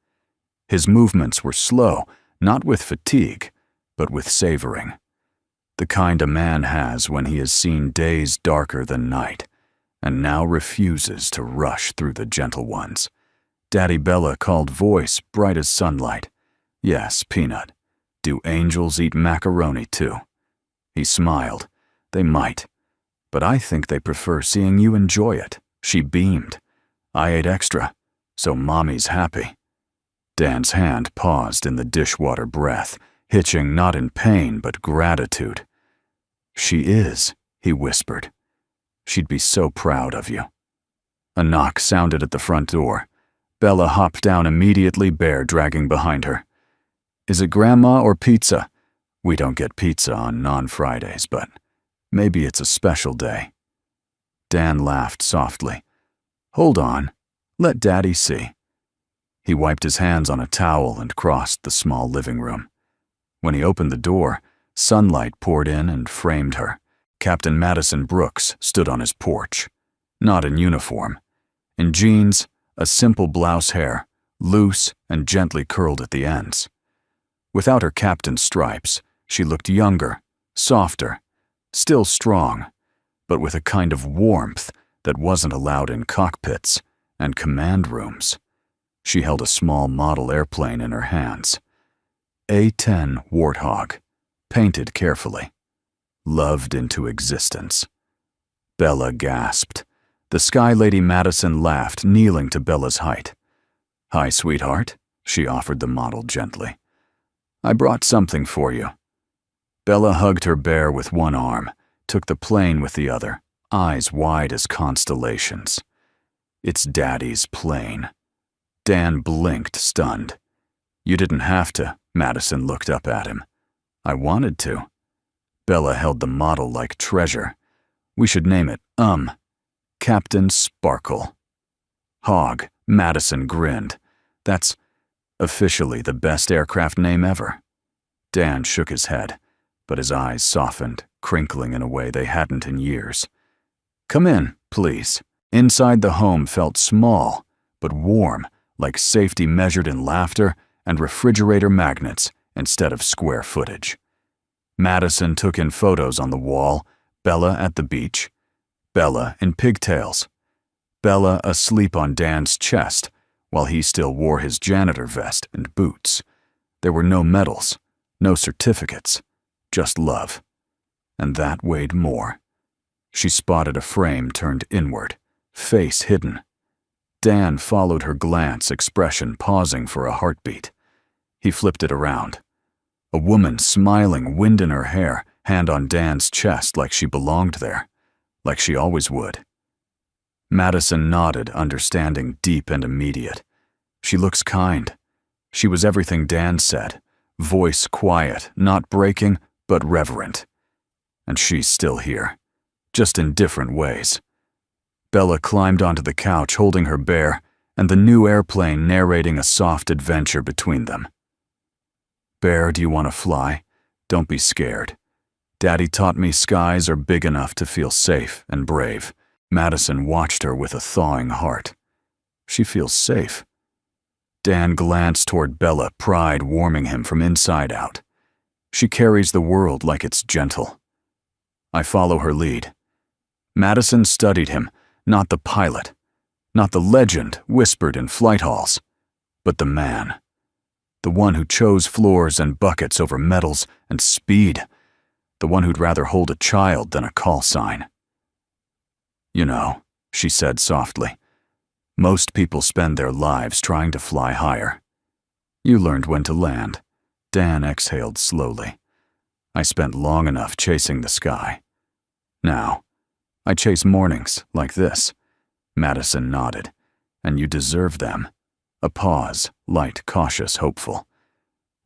A: His movements were slow, not with fatigue, but with savoring. The kind a man has when he has seen days darker than night, and now refuses to rush through the gentle ones. Daddy Bella called voice bright as sunlight. Yes, Peanut. Do angels eat macaroni too? He smiled. They might, but I think they prefer seeing you enjoy it. She beamed. I ate extra, so Mommy's happy. Dan's hand paused in the dishwater breath, hitching not in pain but gratitude. She is, he whispered. She'd be so proud of you. A knock sounded at the front door. Bella hopped down immediately, Bear dragging behind her. Is it Grandma or pizza? We don't get pizza on non-Fridays, but maybe it's a special day. Dan laughed softly. Hold on, let Daddy see. He wiped his hands on a towel and crossed the small living room. When he opened the door, sunlight poured in and framed her. Captain Madison Brooks stood on his porch, not in uniform. In jeans, a simple blouse hair, loose and gently curled at the ends. Without her captain's stripes, she looked younger, softer, still strong, but with a kind of warmth that wasn't allowed in cockpits and command rooms. She held a small model airplane in her hands. A-10 Warthog, painted carefully. Loved into existence. Bella gasped. The Sky Lady Madison laughed, kneeling to Bella's height. Hi, sweetheart, she offered the model gently. I brought something for you. Bella hugged her bear with one arm, took the plane with the other, eyes wide as constellations. It's Daddy's plane. Dan blinked, stunned. You didn't have to, Madison looked up at him. I wanted to. Bella held the model like treasure. We should name it, Captain Sparkle. Hog, Madison grinned. That's officially the best aircraft name ever. Dan shook his head, but his eyes softened, crinkling in a way they hadn't in years. Come in, please. Inside the home felt small, but warm, like safety measured in laughter and refrigerator magnets instead of square footage. Madison took in photos on the wall, Bella at the beach, Bella in pigtails, Bella asleep on Dan's chest while he still wore his janitor vest and boots. There were no medals, no certificates, just love. And that weighed more. She spotted a frame turned inward, face hidden. Dan followed her glance, expression pausing for a heartbeat. He flipped it around. A woman smiling, wind in her hair, hand on Dan's chest like she belonged there, like she always would. Madison nodded, understanding deep and immediate. She looks kind. She was everything Dan said, voice quiet, not breaking, but reverent. And she's still here, just in different ways. Bella climbed onto the couch holding her bear, and the new airplane narrating a soft adventure between them. Bear, do you want to fly? Don't be scared. Daddy taught me skies are big enough to feel safe and brave. Madison watched her with a thawing heart. She feels safe. Dan glanced toward Bella, pride warming him from inside out. She carries the world like it's gentle. I follow her lead. Madison studied him, not the pilot, not the legend whispered in flight halls, but the man. The one who chose floors and buckets over medals and speed. The one who'd rather hold a child than a call sign. You know, she said softly, most people spend their lives trying to fly higher. You learned when to land. Dan exhaled slowly. I spent long enough chasing the sky. Now, I chase mornings like this. Madison nodded. And you deserve them. A pause, light, cautious, hopeful.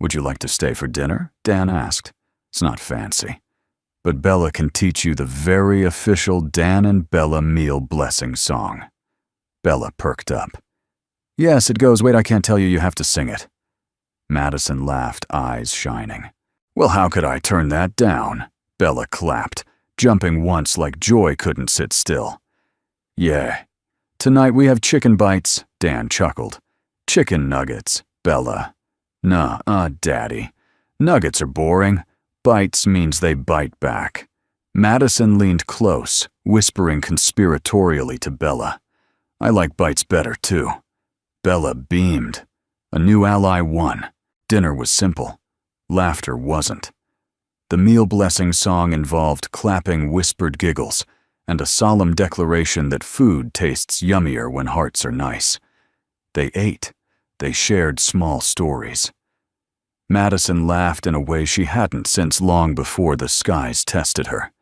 A: Would you like to stay for dinner? Dan asked. It's not fancy. But Bella can teach you the very official Dan and Bella meal blessing song. Bella perked up. Yes, it goes, wait, I can't tell you, you have to sing it. Madison laughed, eyes shining. Well, how could I turn that down? Bella clapped, jumping once like joy couldn't sit still. Yeah. Tonight we have chicken bites, Dan chuckled. Chicken nuggets, Bella. Nah, Daddy. Nuggets are boring. Bites means they bite back. Madison leaned close, whispering conspiratorially to Bella. I like bites better, too. Bella beamed. A new ally won. Dinner was simple. Laughter wasn't. The meal blessing song involved clapping whispered giggles and a solemn declaration that food tastes yummier when hearts are nice. They ate. They shared small stories. Madison laughed in a way she hadn't since long before the skies tested her.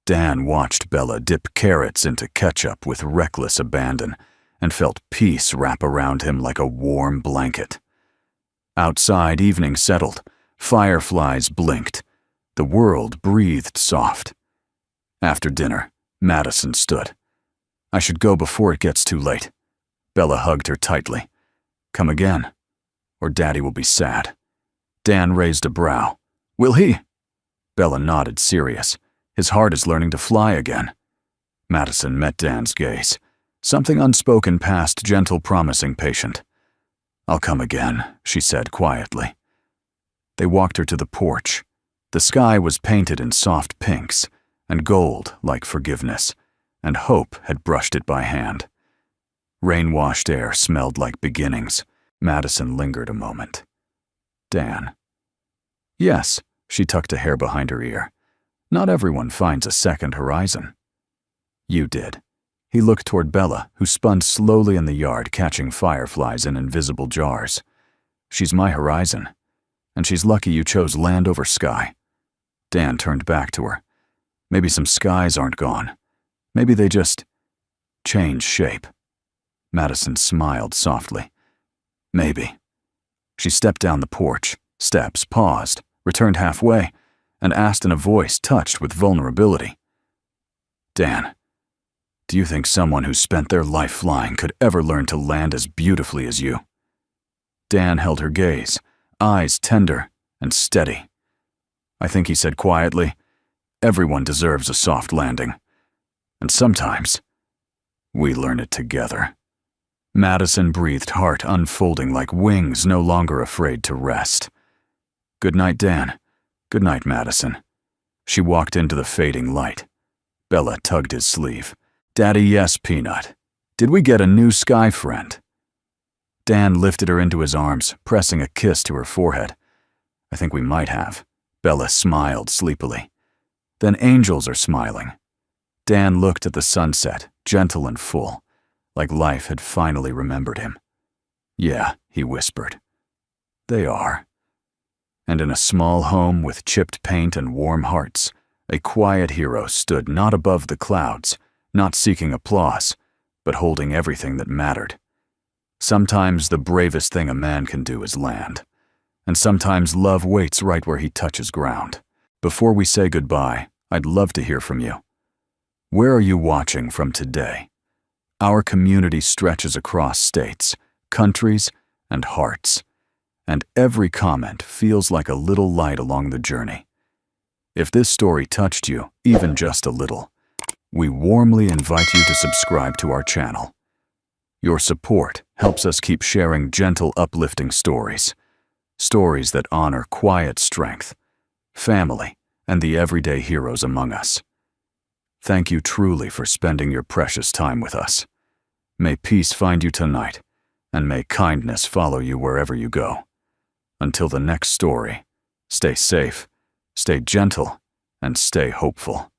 A: Dan watched Bella dip carrots into ketchup with reckless abandon and felt peace wrap around him like a warm blanket. Outside, evening settled. Fireflies blinked. The world breathed soft. After dinner, Madison stood. I should go before it gets too late. Bella hugged her tightly. Come again, or Daddy will be sad. Dan raised a brow. Will he? Bella nodded, serious. His heart is learning to fly again. Madison met Dan's gaze. Something unspoken passed, gentle, promising, patient. I'll come again, she said quietly. They walked her to the porch. The sky was painted in soft pinks, and gold like forgiveness, and hope had brushed it by hand. Rain-washed air smelled like beginnings. Madison lingered a moment. Dan. Yes, she tucked a hair behind her ear. Not everyone finds a second horizon. You did. He looked toward Bella, who spun slowly in the yard, catching fireflies in invisible jars. She's my horizon, and she's lucky you chose land over sky. Dan turned back to her. Maybe some skies aren't gone. Maybe they just change shape. Madison smiled softly. Maybe. She stepped down the porch, steps, paused, returned halfway, and asked in a voice touched with vulnerability. Dan, do you think someone who spent their life flying could ever learn to land as beautifully as you? Dan held her gaze, eyes tender and steady. I think he said quietly, everyone deserves a soft landing. And sometimes, we learn it together. Madison breathed, heart unfolding like wings, no longer afraid to rest. Good night, Dan. Good night, Madison. She walked into the fading light. Bella tugged his sleeve. Daddy, yes, Peanut. Did we get a new sky friend? Dan lifted her into his arms, pressing a kiss to her forehead. I think we might have. Bella smiled sleepily. Then angels are smiling. Dan looked at the sunset, gentle and full, like life had finally remembered him. Yeah, he whispered. They are. And in a small home with chipped paint and warm hearts, a quiet hero stood not above the clouds, not seeking applause, but holding everything that mattered. Sometimes the bravest thing a man can do is land, and sometimes love waits right where he touches ground. Before we say goodbye, I'd love to hear from you. Where are you watching from today? Our community stretches across states, countries, and hearts, and every comment feels like a little light along the journey. If this story touched you, even just a little, we warmly invite you to subscribe to our channel. Your support helps us keep sharing gentle, uplifting stories, stories that honor quiet strength, family, and the everyday heroes among us. Thank you truly for spending your precious time with us. May peace find you tonight, and may kindness follow you wherever you go. Until the next story, stay safe, stay gentle, and stay hopeful.